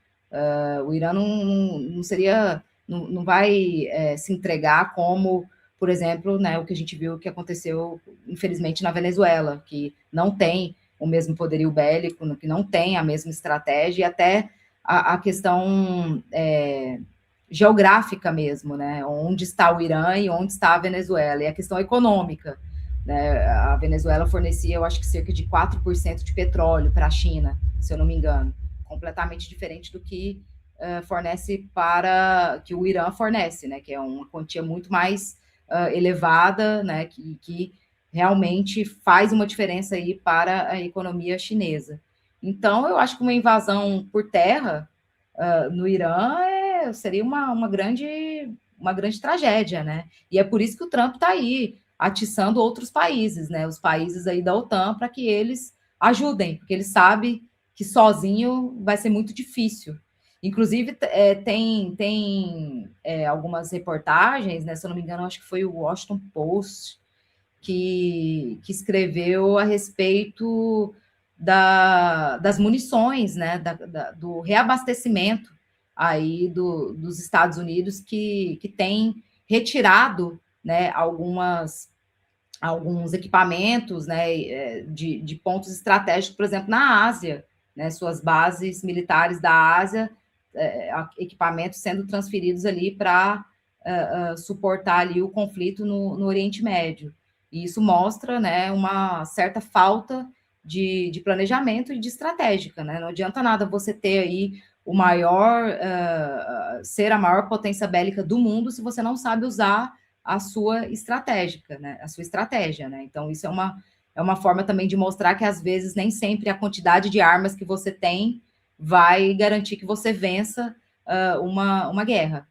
O Irã não seria, não vai se entregar como, por exemplo, né, o que a gente viu que aconteceu, infelizmente, na Venezuela, que não tem o mesmo poderio bélico, que não tem a mesma estratégia, e até a questão geográfica mesmo, né? Onde está o Irã e onde está a Venezuela, e a questão econômica, né? A Venezuela fornecia, eu acho que cerca de 4% de petróleo para a China, se eu não me engano, completamente diferente do que que o Irã fornece, né? Que é uma quantia muito mais elevada, né? Que realmente faz uma diferença aí para a economia chinesa. Então, eu acho que uma invasão por terra no Irã seria uma grande tragédia, né? E é por isso que o Trump está aí atiçando outros países, né? Os países aí da OTAN, para que eles ajudem, porque ele sabe que sozinho vai ser muito difícil. Inclusive, tem algumas reportagens, né? Se eu não me engano, acho que foi o Washington Post que escreveu a respeito das munições, né? Do reabastecimento aí dos Estados Unidos, que tem retirado, né, alguns equipamentos, né, de pontos estratégicos, por exemplo, na Ásia, né, suas bases militares da Ásia, equipamentos sendo transferidos ali para suportar ali o conflito no Oriente Médio. E isso mostra, né, uma certa falta de planejamento e de estratégica, né? Não adianta nada você ter aí ser a maior potência bélica do mundo se você não sabe usar a sua estratégia, né? Então, isso é uma forma também de mostrar que, às vezes, nem sempre a quantidade de armas que você tem vai garantir que você vença uma guerra.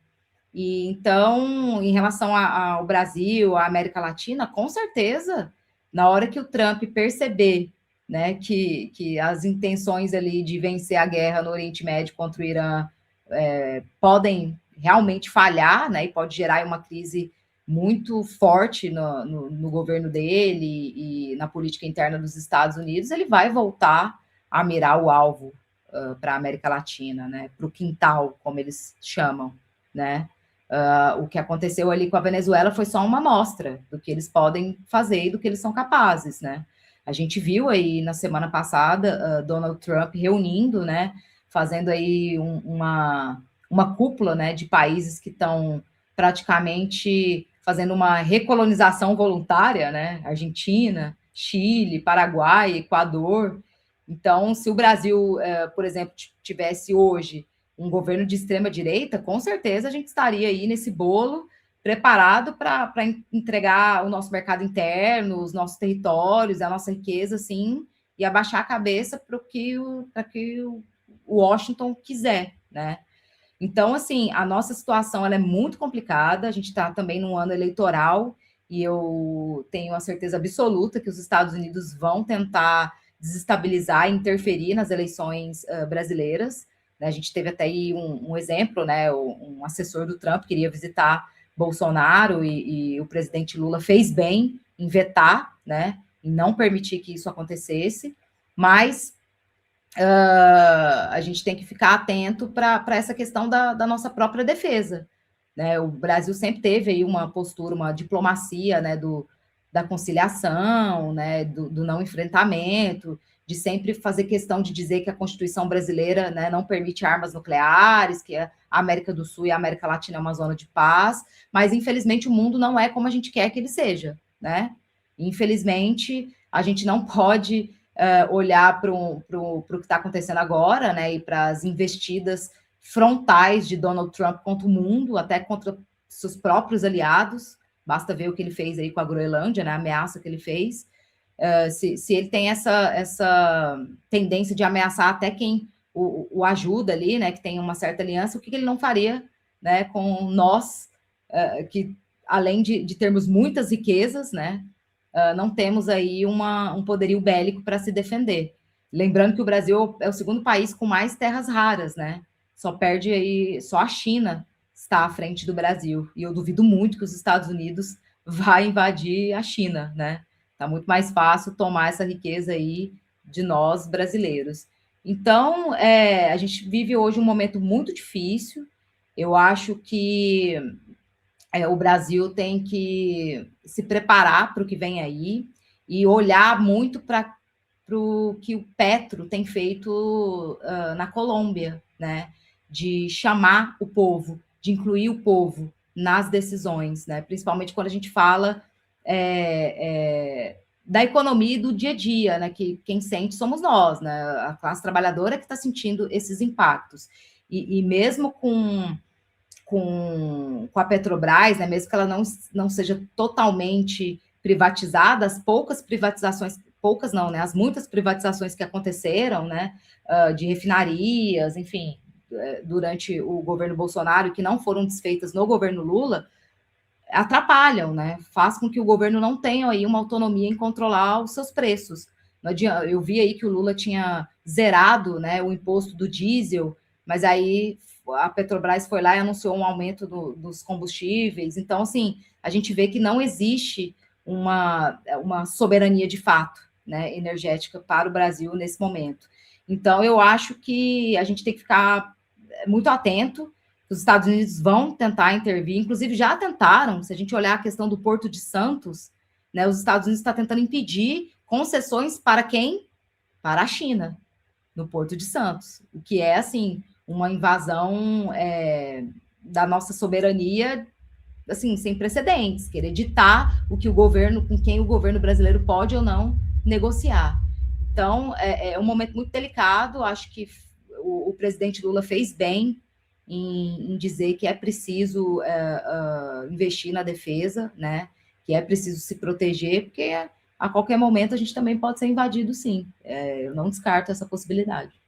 E, então, em relação ao Brasil, à América Latina, com certeza, na hora que o Trump perceber, né, que as intenções ali de vencer a guerra no Oriente Médio contra o Irã podem realmente falhar, né, e pode gerar uma crise muito forte no governo dele e na política interna dos Estados Unidos, ele vai voltar a mirar o alvo para a América Latina, né, para o quintal, como eles chamam, né. O que aconteceu ali com a Venezuela foi só uma amostra do que eles podem fazer e do que eles são capazes, né. A gente viu aí na semana passada Donald Trump reunindo, né, fazendo aí uma cúpula, né, de países que estão praticamente fazendo uma recolonização voluntária, né, Argentina, Chile, Paraguai, Equador. Então, se o Brasil, por exemplo, tivesse hoje um governo de extrema-direita, com certeza a gente estaria aí nesse bolo, preparado para entregar o nosso mercado interno, os nossos territórios, a nossa riqueza, assim, e abaixar a cabeça para que o Washington quiser, né? Então, assim, a nossa situação ela é muito complicada, a gente está também num ano eleitoral, e eu tenho a certeza absoluta que os Estados Unidos vão tentar desestabilizar e interferir nas eleições brasileiras. Né? A gente teve até aí um exemplo, né? Um assessor do Trump queria visitar Bolsonaro e o presidente Lula fez bem em vetar, né? Em não permitir que isso acontecesse, mas a gente tem que ficar atento para essa questão da nossa própria defesa. Né? O Brasil sempre teve aí uma postura, uma diplomacia, né, da conciliação, né, do não enfrentamento, de sempre fazer questão de dizer que a Constituição brasileira, né, não permite armas nucleares, que a América do Sul e a América Latina é uma zona de paz, mas infelizmente o mundo não é como a gente quer que ele seja, né? Infelizmente, a gente não pode olhar para o que está acontecendo agora, né, e para as investidas frontais de Donald Trump contra o mundo, até contra seus próprios aliados. Basta ver o que ele fez aí com a Groenlândia, né, a ameaça que ele fez. Se ele tem essa tendência de ameaçar até quem o ajuda ali, né, que tem uma certa aliança, o que ele não faria, né, com nós, que além de termos muitas riquezas, né, não temos aí um poderio bélico para se defender. Lembrando que o Brasil é o segundo país com mais terras raras, né? Só perde aí, só a China está à frente do Brasil. E eu duvido muito que os Estados Unidos vai invadir a China, né? Tá muito mais fácil tomar essa riqueza aí de nós brasileiros. Então, a gente vive hoje um momento muito difícil. Eu acho que o Brasil tem que se preparar para o que vem aí e olhar muito para o que o Petro tem feito na Colômbia, né? De chamar o povo, de incluir o povo nas decisões, né? Principalmente quando a gente fala da economia e do dia a dia, né? Que quem sente somos nós, né? A classe trabalhadora que está sentindo esses impactos. E mesmo com a Petrobras, né, mesmo que ela não seja totalmente privatizada, as poucas privatizações, poucas não, né, as muitas privatizações que aconteceram, né, de refinarias, enfim, durante o governo Bolsonaro, que não foram desfeitas no governo Lula, atrapalham, né, faz com que o governo não tenha aí uma autonomia em controlar os seus preços. Eu vi aí que o Lula tinha zerado, né, o imposto do diesel, mas aí a Petrobras foi lá e anunciou um aumento dos combustíveis. Então, assim, a gente vê que não existe uma soberania de fato, né, energética para o Brasil nesse momento. Então, eu acho que a gente tem que ficar muito atento. Os Estados Unidos vão tentar intervir, inclusive já tentaram. Se a gente olhar a questão do Porto de Santos, né, os Estados Unidos estão tentando impedir concessões para quem? Para a China, no Porto de Santos, o que é, assim, uma invasão da nossa soberania, assim, sem precedentes, querer ditar o que o governo, com quem o governo brasileiro pode ou não negociar. Então, é um momento muito delicado. Acho que o presidente Lula fez bem em dizer que é preciso investir na defesa, né? Que é preciso se proteger, porque a qualquer momento a gente também pode ser invadido, sim. Eu não descarto essa possibilidade.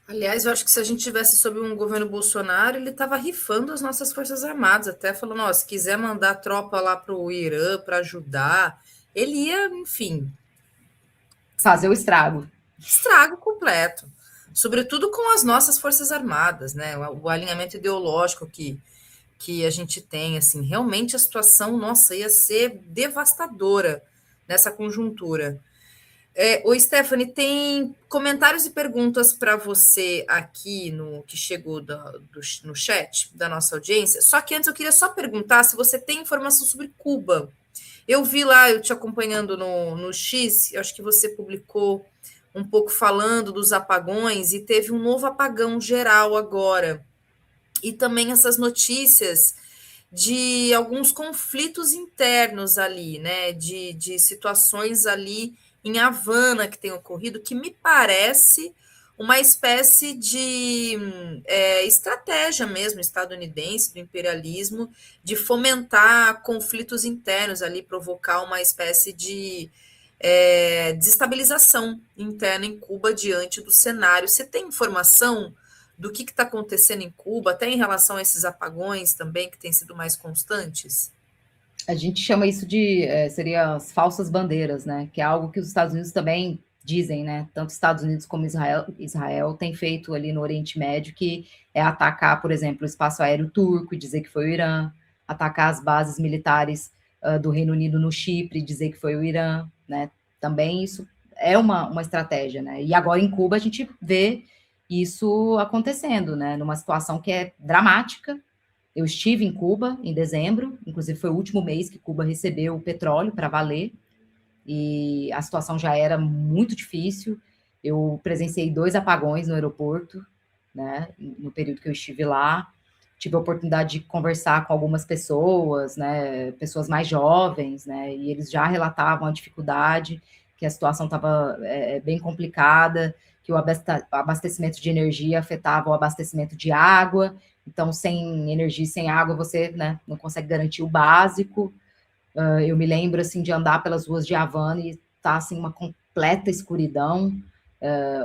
Aliás, eu acho que se a gente tivesse sob um governo Bolsonaro, ele estava rifando as nossas Forças Armadas, até falando, ó, se quiser mandar tropa lá para o Irã para ajudar, ele ia, enfim... fazer o estrago. Estrago completo. Sobretudo com as nossas Forças Armadas, né? O alinhamento ideológico que a gente tem, assim, realmente a situação, nossa, ia ser devastadora nessa conjuntura. Stephanie, tem comentários e perguntas para você aqui que chegou no chat da nossa audiência. Só que antes eu queria só perguntar se você tem informação sobre Cuba. Eu vi lá, eu te acompanhando no X, eu acho que você publicou um pouco falando dos apagões e teve um novo apagão geral agora. E também essas notícias de alguns conflitos internos ali, né? De situações ali em Havana que tem ocorrido, que me parece uma espécie de estratégia mesmo estadunidense, do imperialismo, de fomentar conflitos internos ali, provocar uma espécie de desestabilização interna em Cuba diante do cenário. Você tem informação do que está acontecendo em Cuba, até em relação a esses apagões também, que têm sido mais constantes? A gente chama isso de, seria as falsas bandeiras, né? Que é algo que os Estados Unidos também dizem, né? Tanto Estados Unidos como Israel tem feito ali no Oriente Médio, que é atacar, por exemplo, o espaço aéreo turco e dizer que foi o Irã, atacar as bases militares do Reino Unido no Chipre e dizer que foi o Irã, né? Também isso é uma estratégia, né? E agora em Cuba a gente vê isso acontecendo, né? Numa situação que é dramática. Eu estive em Cuba em dezembro, inclusive foi o último mês que Cuba recebeu o petróleo para valer, e a situação já era muito difícil. Eu presenciei 2 apagões no aeroporto, né, no período que eu estive lá. Tive a oportunidade de conversar com algumas pessoas, né, pessoas mais jovens, né, e eles já relatavam a dificuldade, que a situação estava bem complicada, que o abastecimento de energia afetava o abastecimento de água. Então, sem energia e sem água, você, né, não consegue garantir o básico. Eu me lembro, assim, de andar pelas ruas de Havana e tá, assim, uma completa escuridão,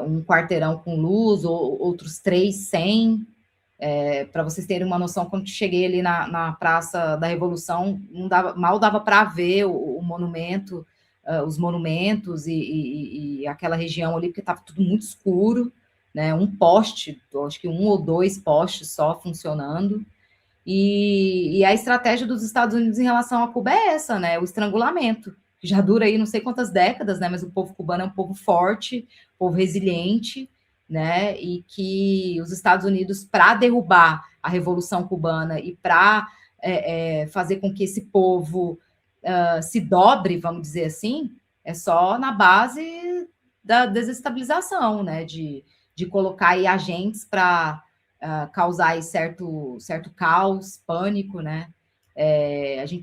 um quarteirão com luz, outros 3 sem. Para vocês terem uma noção, quando cheguei ali na Praça da Revolução, mal dava para ver o monumento, os monumentos e aquela região ali, porque estava tudo muito escuro, né? Um poste, acho que 1 ou 2 postes só funcionando. E a estratégia dos Estados Unidos em relação a Cuba é essa, né? O estrangulamento, que já dura aí não sei quantas décadas, né? Mas o povo cubano é um povo forte, povo resiliente, né? E que os Estados Unidos, para derrubar a Revolução Cubana e para fazer com que esse povo se dobre, vamos dizer assim, é só na base da desestabilização, né? De colocar aí agentes para causar aí certo caos, pânico, né?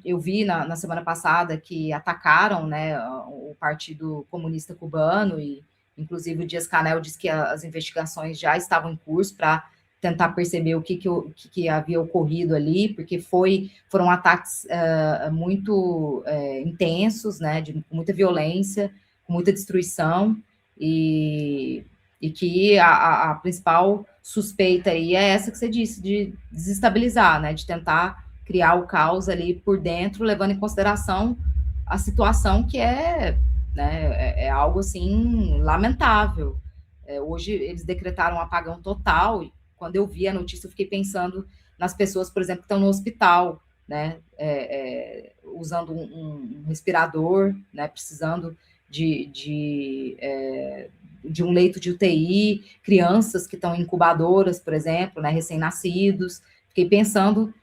Eu vi na semana passada que atacaram, né, o Partido Comunista Cubano, e inclusive o Dias-Canel disse que as investigações já estavam em curso para tentar perceber o que havia ocorrido ali, porque foram ataques muito intensos, né, de muita violência, com muita destruição, e que a principal suspeita aí é essa que você disse, de desestabilizar, né, de tentar criar o caos ali por dentro, levando em consideração a situação que né, é algo, assim, lamentável. Hoje eles decretaram um apagão total, e quando eu vi a notícia eu fiquei pensando nas pessoas, por exemplo, que estão no hospital, né, usando um respirador, né, precisando de um leito de UTI, crianças que estão em incubadoras, por exemplo, né, recém-nascidos. Fiquei pensando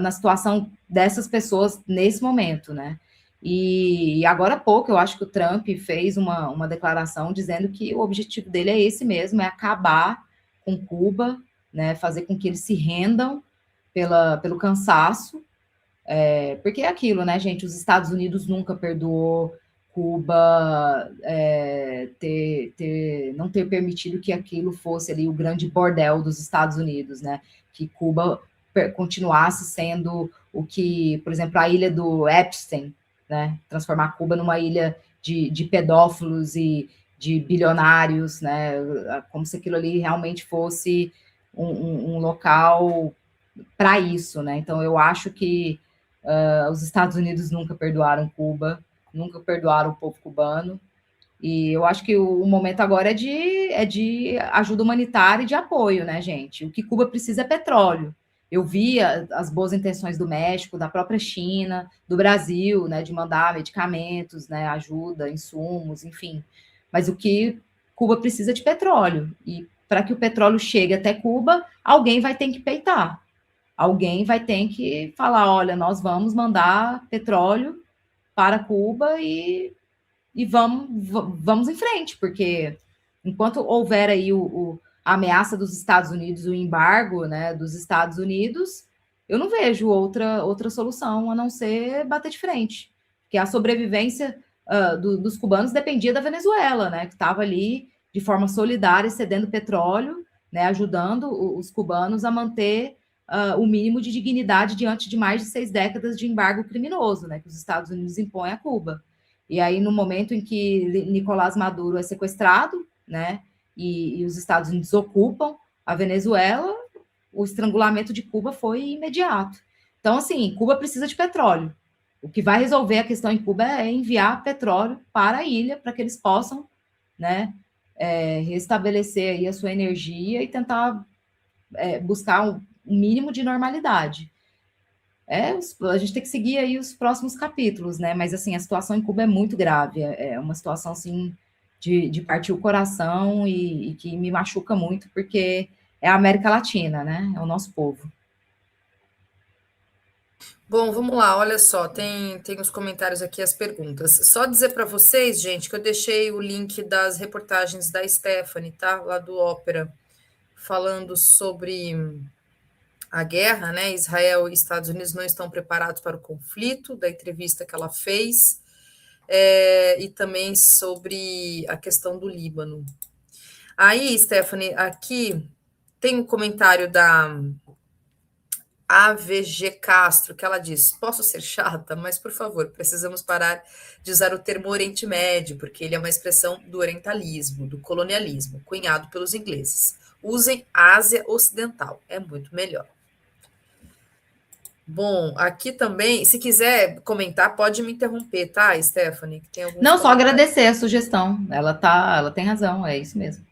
na situação dessas pessoas nesse momento, né? E agora há pouco, eu acho que o Trump fez uma declaração dizendo que o objetivo dele é esse mesmo, é acabar com Cuba, né, fazer com que eles se rendam pelo cansaço, porque é aquilo, né, gente, os Estados Unidos nunca perdoou Cuba não ter permitido que aquilo fosse ali o grande bordel dos Estados Unidos, né? Que Cuba continuasse sendo o que, por exemplo, a ilha do Epstein, né? Transformar Cuba numa ilha de pedófilos e de bilionários, né? Como se aquilo ali realmente fosse um local para isso, né? Então eu acho que os Estados Unidos nunca perdoaram Cuba, nunca perdoaram o povo cubano, e eu acho que o momento agora é de ajuda humanitária e de apoio, né, gente? O que Cuba precisa é petróleo. Eu vi as boas intenções do México, da própria China, do Brasil, né, de mandar medicamentos, né, ajuda, insumos, enfim. Mas o que Cuba precisa é de petróleo. E para que o petróleo chegue até Cuba, alguém vai ter que peitar. Alguém vai ter que falar, olha, nós vamos mandar petróleo para Cuba e vamos em frente, porque enquanto houver aí a ameaça dos Estados Unidos, o embargo, né, dos Estados Unidos, eu não vejo outra solução a não ser bater de frente, porque a sobrevivência dos cubanos dependia da Venezuela, né, que estava ali de forma solidária cedendo petróleo, né, ajudando os cubanos a manter o mínimo de dignidade diante de mais de 6 décadas de embargo criminoso, né, que os Estados Unidos impõem a Cuba. E aí, no momento em que Nicolás Maduro é sequestrado, né, e os Estados Unidos ocupam a Venezuela, o estrangulamento de Cuba foi imediato. Então, assim, Cuba precisa de petróleo. O que vai resolver a questão em Cuba é enviar petróleo para a ilha, para que eles possam, né, restabelecer aí a sua energia e tentar buscar um mínimo de normalidade. A gente tem que seguir aí os próximos capítulos, né? Mas, assim, a situação em Cuba é muito grave. É uma situação, assim, de partir o coração e que me machuca muito, porque é a América Latina, né? É o nosso povo. Bom, vamos lá, olha só, tem os comentários aqui, as perguntas. Só dizer para vocês, gente, que eu deixei o link das reportagens da Stephanie, tá? Lá do Ópera, falando sobre a guerra, né? Israel e Estados Unidos não estão preparados para o conflito, da entrevista que ela fez, e também sobre a questão do Líbano. Aí, Stephanie, aqui tem um comentário da AVG Castro, que ela diz: posso ser chata, mas por favor, precisamos parar de usar o termo Oriente Médio, porque ele é uma expressão do orientalismo, do colonialismo, cunhado pelos ingleses. Usem Ásia Ocidental, é muito melhor. Bom, aqui também, se quiser comentar, pode me interromper, tá, Stephanie? Que tem alguns Não, só agradecer a sugestão. Ela tem razão, é isso mesmo.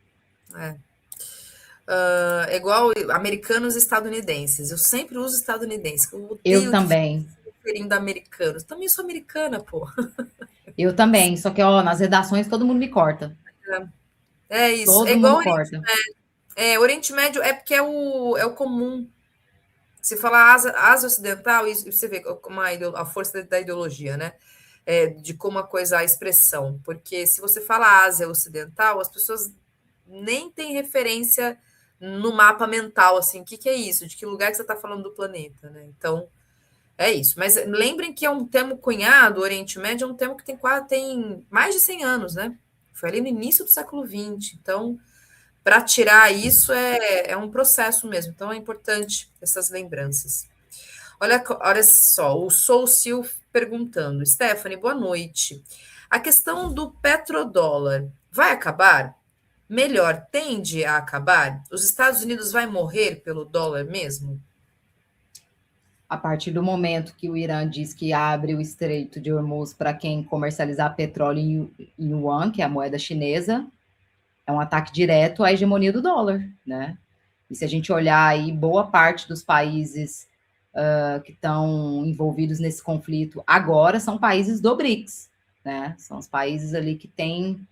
É igual americanos e estadunidenses. Eu sempre uso estadunidense. Eu também. Referindo a americanos. Também sou americana, pô. Eu também, só que, nas redações todo mundo me corta. É isso. Todo é igual mundo corta. Oriente Médio é porque é o comum. Se falar Ásia Ocidental, e você vê como a força da ideologia, né? De como a coisa, a expressão. Porque se você fala Ásia Ocidental, as pessoas nem têm referência no mapa mental, assim, o que é isso? De que lugar que você está falando do planeta, né? Então, é isso. Mas lembrem que é um termo cunhado, o Oriente Médio é um termo que tem mais de 100 anos, né? Foi ali no início do século XX. Então, para tirar isso é um processo mesmo. Então, é importante essas lembranças. Olha só, o Sou Sil perguntando: Stephanie, boa noite. A questão do petrodólar vai acabar? Melhor, tende a acabar? Os Estados Unidos vai morrer pelo dólar mesmo? A partir do momento que o Irã diz que abre o Estreito de Hormuz para quem comercializar petróleo em yuan, que é a moeda chinesa, é um ataque direto à hegemonia do dólar, né? E se a gente olhar aí, boa parte dos países que estão envolvidos nesse conflito agora são países do BRICS, né? São os países ali que têm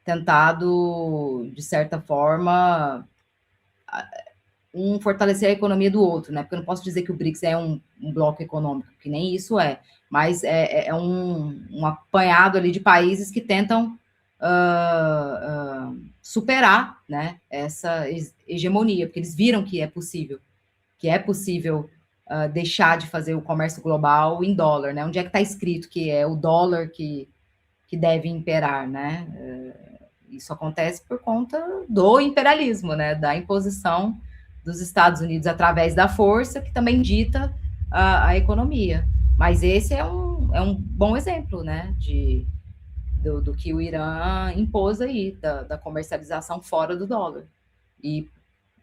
tentado, de certa forma, fortalecer a economia do outro, né? Porque eu não posso dizer que o BRICS é um bloco econômico, que nem isso é, mas é um apanhado ali de países que tentam superar, né, essa hegemonia, porque eles viram que é possível deixar de fazer o comércio global em dólar, né? Onde é que está escrito que é o dólar que deve imperar, né? Isso acontece por conta do imperialismo, né? Da imposição dos Estados Unidos através da força, que também dita a economia. Mas esse é um bom exemplo, né? Do que o Irã impôs aí, da comercialização fora do dólar. E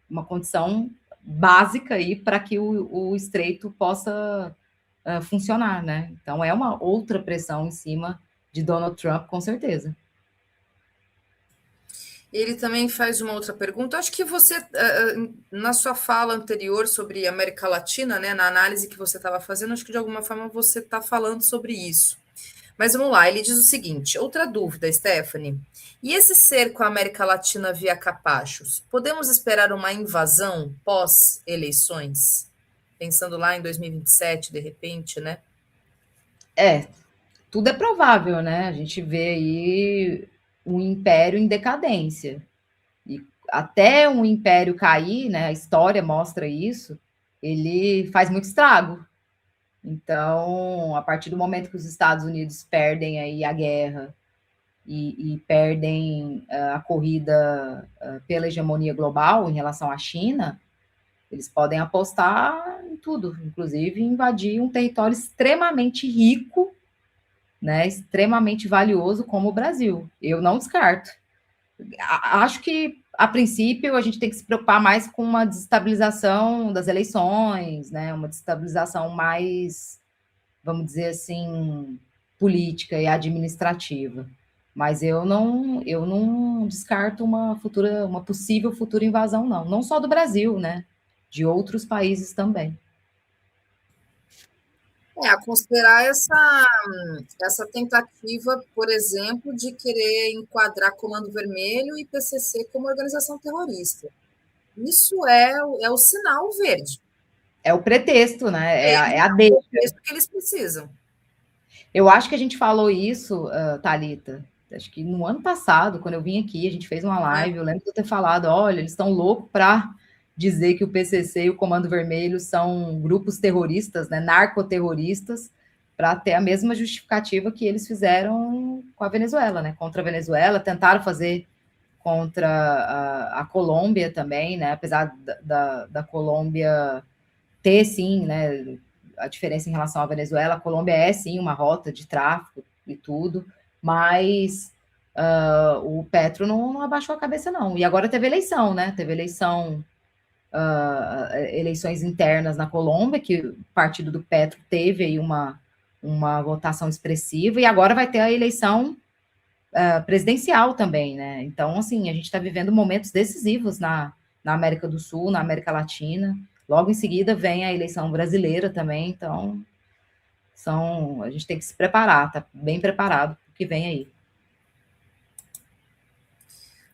uma condição básica aí para que o estreito possa funcionar, né? Então, é uma outra pressão em cima de Donald Trump, com certeza. Ele também faz uma outra pergunta. Acho que você, na sua fala anterior sobre América Latina, né, na análise que você estava fazendo, acho que de alguma forma você está falando sobre isso. Mas vamos lá, ele diz o seguinte: outra dúvida, Stephanie. E esse cerco à América Latina via capachos? Podemos esperar uma invasão pós-eleições? Pensando lá em 2027, de repente, né? Tudo é provável, né? A gente vê aí um império em decadência. E até um império cair, né? A história mostra isso, ele faz muito estrago. Então, a partir do momento que os Estados Unidos perdem aí a guerra e perdem a corrida pela hegemonia global em relação à China, eles podem apostar em tudo, inclusive invadir um território extremamente rico, né, extremamente valioso como o Brasil. Eu não descarto. Acho que, a princípio, a gente tem que se preocupar mais com uma desestabilização das eleições, né? Uma desestabilização mais, vamos dizer assim, política e administrativa. Mas eu não descarto uma possível futura invasão, não. Não só do Brasil, né? De outros países também. A considerar essa tentativa, por exemplo, de querer enquadrar Comando Vermelho e PCC como organização terrorista. Isso é o sinal verde. É o pretexto, né? É a deixa. É o pretexto que eles precisam. Eu acho que a gente falou isso, Thalita, acho que no ano passado, quando eu vim aqui, a gente fez uma live, eu lembro de eu ter falado, olha, eles estão loucos para dizer que o PCC e o Comando Vermelho são grupos terroristas, né, narcoterroristas, para ter a mesma justificativa que eles fizeram com a Venezuela, né, contra a Venezuela, tentaram fazer contra a Colômbia também, né, apesar da Colômbia ter, sim, né, a diferença em relação à Venezuela, a Colômbia é, sim, uma rota de tráfico e tudo, mas o Petro não abaixou a cabeça, não. E agora teve eleição, né? Teve eleições internas na Colômbia, que o partido do Petro teve aí uma votação expressiva, e agora vai ter a eleição presidencial também, né? Então, assim, a gente está vivendo momentos decisivos na América do Sul, na América Latina. Logo em seguida vem a eleição brasileira também, então a gente tem que se preparar, tá bem preparado para o que vem aí.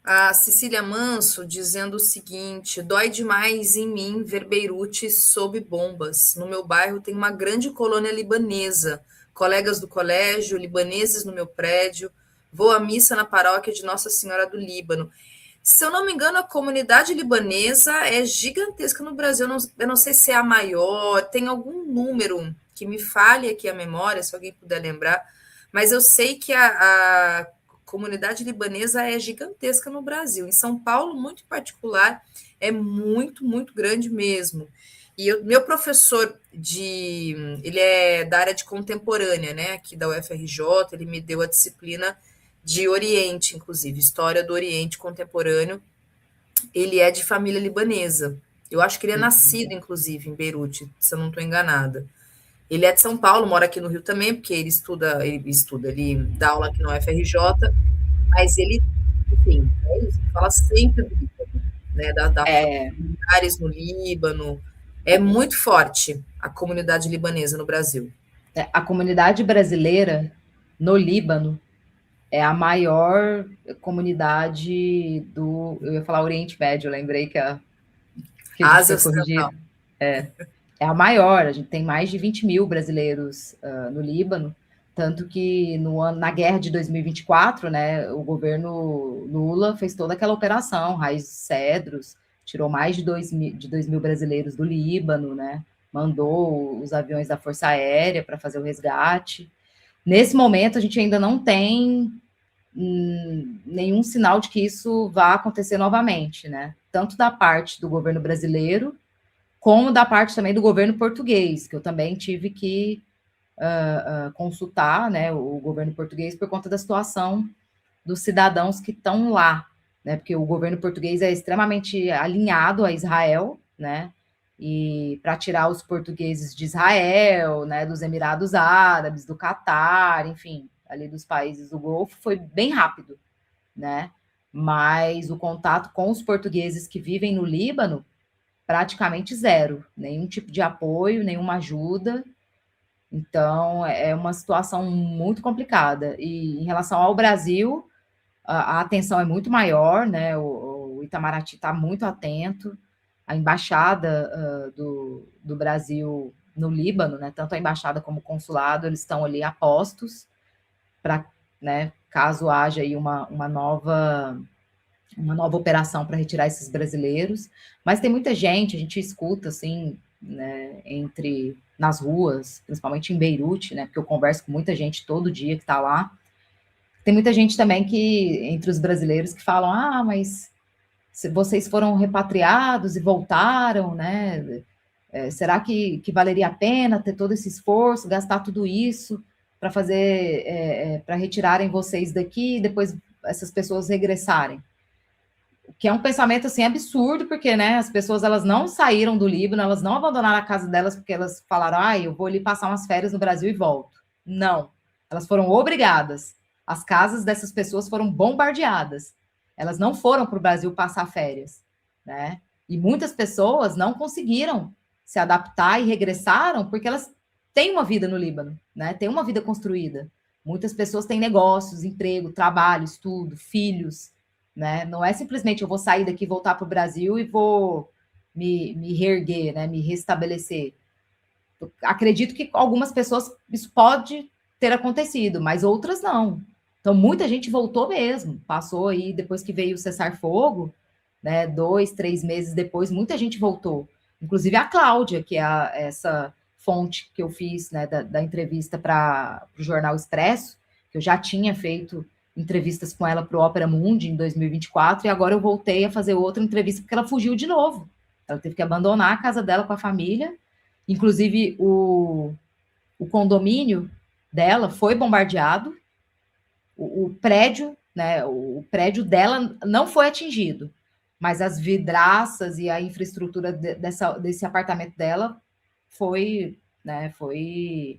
A Cecília Manso dizendo o seguinte: dói demais em mim ver Beirute sob bombas. No meu bairro tem uma grande colônia libanesa, colegas do colégio, libaneses no meu prédio. Vou à missa na paróquia de Nossa Senhora do Líbano. Se eu não me engano, a comunidade libanesa é gigantesca no Brasil. Eu não sei se é a maior, tem algum número que me falhe aqui a memória, se alguém puder lembrar, mas eu sei que a comunidade libanesa é gigantesca no Brasil. Em São Paulo, muito em particular, é muito, muito grande mesmo. E meu professor ele é da área de contemporânea, né, aqui da UFRJ, ele me deu a disciplina de Oriente, inclusive, História do Oriente Contemporâneo. Ele é de família libanesa. Eu acho que ele é nascido, inclusive, em Beirute, se eu não estou enganada. Ele é de São Paulo, mora aqui no Rio também, porque ele dá aula aqui no UFRJ, mas ele, enfim, ele fala sempre do Líbano, né, lugares no Líbano. É muito forte a comunidade libanesa no Brasil. A comunidade brasileira no Líbano é a maior comunidade eu ia falar Oriente Médio, eu lembrei que a Ásia Ocidental. É a maior, a gente tem mais de 20 mil brasileiros no Líbano, tanto que na guerra de 2024, né, o governo Lula fez toda aquela operação, Raízes Cedros, tirou mais de 2 mil brasileiros do Líbano, né, mandou os aviões da Força Aérea para fazer o resgate. Nesse momento, a gente ainda não tem nenhum sinal de que isso vá acontecer novamente, né? Tanto da parte do governo brasileiro, como da parte também do governo português, que eu também tive que consultar, né, o governo português por conta da situação dos cidadãos que estão lá, né? Porque o governo português é extremamente alinhado a Israel, né? E para tirar os portugueses de Israel, né, dos Emirados Árabes, do Catar, enfim, ali dos países do Golfo, foi bem rápido, né? Mas o contato com os portugueses que vivem no Líbano, praticamente zero, nenhum tipo de apoio, nenhuma ajuda. Então, é uma situação muito complicada. E em relação ao Brasil, a atenção é muito maior, né? O Itamaraty está muito atento. A embaixada do Brasil no Líbano, né? Tanto a embaixada como o consulado, eles estão ali a postos para, né, caso haja aí uma nova operação para retirar esses brasileiros. Mas tem muita gente, a gente escuta assim, né, nas ruas, principalmente em Beirute, né? Porque eu converso com muita gente todo dia que está lá. Tem muita gente também entre os brasileiros que falam, mas se vocês foram repatriados e voltaram, né? Será que valeria a pena ter todo esse esforço, gastar tudo isso para retirarem vocês daqui e depois essas pessoas regressarem? que é um pensamento assim absurdo, porque, né, as pessoas elas não saíram do Líbano, elas não abandonaram a casa delas porque elas falaram, eu vou ali passar umas férias no Brasil e volto. Não, elas foram obrigadas. As casas dessas pessoas foram bombardeadas. Elas não foram para o Brasil passar férias, né? E muitas pessoas não conseguiram se adaptar e regressaram porque elas têm uma vida no Líbano, né? Tem uma vida construída. Muitas pessoas têm negócios, emprego, trabalho, estudo, filhos, né? Não é simplesmente eu vou sair daqui, voltar para o Brasil e vou me reerguer, né? Me restabelecer. Eu acredito que algumas pessoas isso pode ter acontecido, mas outras não. Então, muita gente voltou mesmo. Passou aí, depois que veio o cessar-fogo, né? 2, 3 meses depois, muita gente voltou. Inclusive a Cláudia, que é essa fonte que eu fiz, né, da entrevista para o Jornal Expresso, que eu já tinha feito entrevistas com ela para o Opera Mundi em 2024, e agora eu voltei a fazer outra entrevista porque ela fugiu de novo. Ela teve que abandonar a casa dela com a família. Inclusive, o condomínio dela foi bombardeado, o prédio, né, o prédio dela não foi atingido, mas as vidraças e a infraestrutura desse apartamento dela foi, né, foi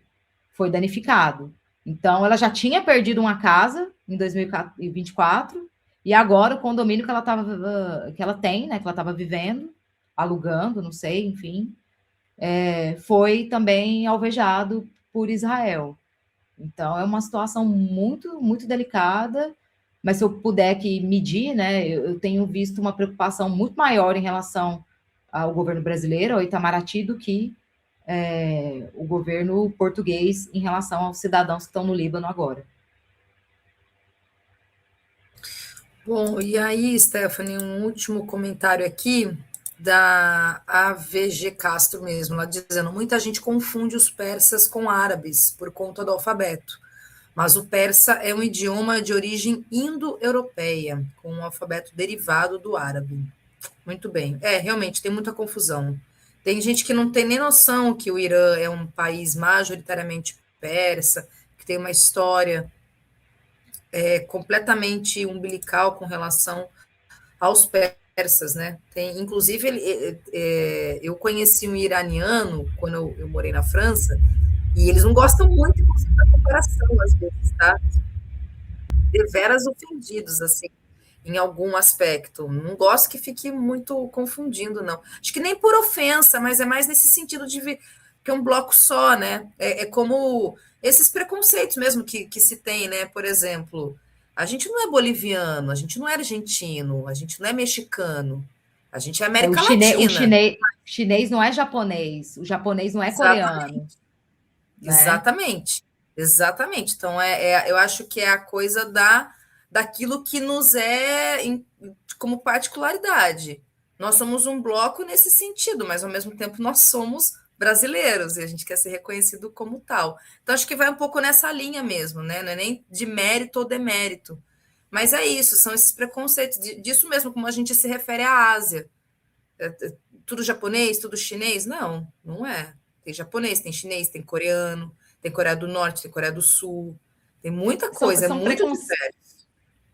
danificado. Então, ela já tinha perdido uma casa em 2024 e agora o condomínio que ela tem, né, que ela estava vivendo, alugando, não sei, enfim, foi também alvejado por Israel. Então, é uma situação muito, muito delicada, mas se eu puder aqui medir, né, eu tenho visto uma preocupação muito maior em relação ao governo brasileiro, ao Itamaraty, do que o governo português em relação aos cidadãos que estão no Líbano agora. Bom, e aí, Stephanie, um último comentário aqui da AVG Castro mesmo, ela dizendo, muita gente confunde os persas com árabes por conta do alfabeto, mas o persa é um idioma de origem indo-europeia, com um alfabeto derivado do árabe. Muito bem. Realmente, tem muita confusão. Tem gente que não tem nem noção que o Irã é um país majoritariamente persa, que tem uma história completamente umbilical com relação aos persas, né? Tem, inclusive, eu conheci um iraniano quando eu morei na França, e eles não gostam muito, inclusive, da comparação, às vezes, tá? Deveras ofendidos, assim, em algum aspecto. Não gosto que fique muito confundindo, não. Acho que nem por ofensa, mas é mais nesse sentido de que é um bloco só, né? É como esses preconceitos mesmo que se tem, né? Por exemplo, a gente não é boliviano, a gente não é argentino, a gente não é mexicano, a gente é América Latina. O chinês não é japonês, o japonês não é coreano. Né? Exatamente. Então, eu acho que é a coisa daquilo que nos é como particularidade. Nós somos um bloco nesse sentido, mas ao mesmo tempo nós somos brasileiros e a gente quer ser reconhecido como tal. Então, acho que vai um pouco nessa linha mesmo, né? Não é nem de mérito ou demérito. Mas é isso, são esses preconceitos, disso mesmo, como a gente se refere à Ásia. Tudo japonês, tudo chinês? Não, não é. Tem japonês, tem chinês, tem coreano, tem Coreia do Norte, tem Coreia do Sul, tem muita coisa, é muito diverso.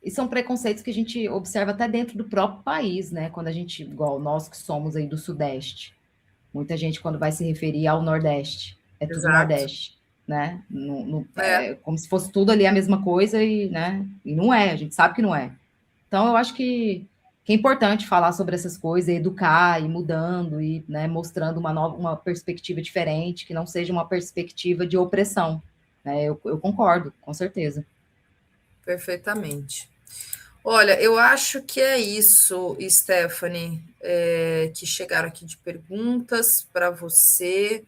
E são preconceitos que a gente observa até dentro do próprio país, né? Quando a gente, igual nós que somos aí do Sudeste, muita gente quando vai se referir ao Nordeste, é tudo Nordeste, né? Como se fosse tudo ali a mesma coisa e, né? E não é, a gente sabe que não é. Então, eu acho que é importante falar sobre essas coisas, educar, e mudando, e, né, mostrando uma perspectiva diferente, que não seja uma perspectiva de opressão. Né? Eu concordo, com certeza. Perfeitamente. Olha, eu acho que é isso, Stephanie, que chegaram aqui de perguntas para você.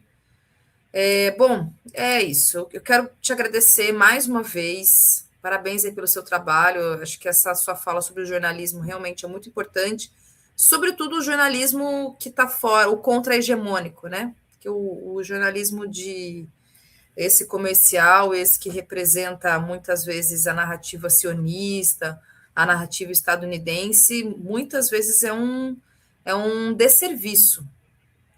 Bom, é isso. Eu quero te agradecer mais uma vez. Parabéns aí pelo seu trabalho. Eu acho que essa sua fala sobre o jornalismo realmente é muito importante. Sobretudo o jornalismo que está fora, o contra-hegemônico, né? Porque o jornalismo esse comercial, esse que representa muitas vezes a narrativa sionista, a narrativa estadunidense, muitas vezes é um desserviço,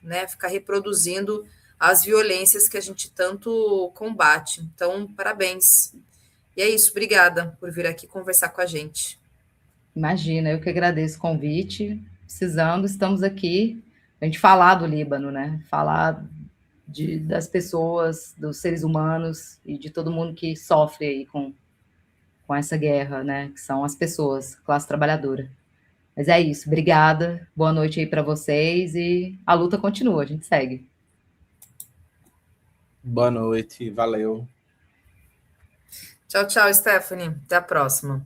né? Ficar reproduzindo as violências que a gente tanto combate. Então, parabéns. E é isso, obrigada por vir aqui conversar com a gente. Imagina, eu que agradeço o convite. Precisando, estamos aqui a gente falar do Líbano, né? Falar das pessoas, dos seres humanos e de todo mundo que sofre aí com essa guerra, né? Que são as pessoas, classe trabalhadora. Mas é isso, obrigada, boa noite aí para vocês e a luta continua, a gente segue. Boa noite, valeu. Tchau, tchau, Stephanie. Até a próxima.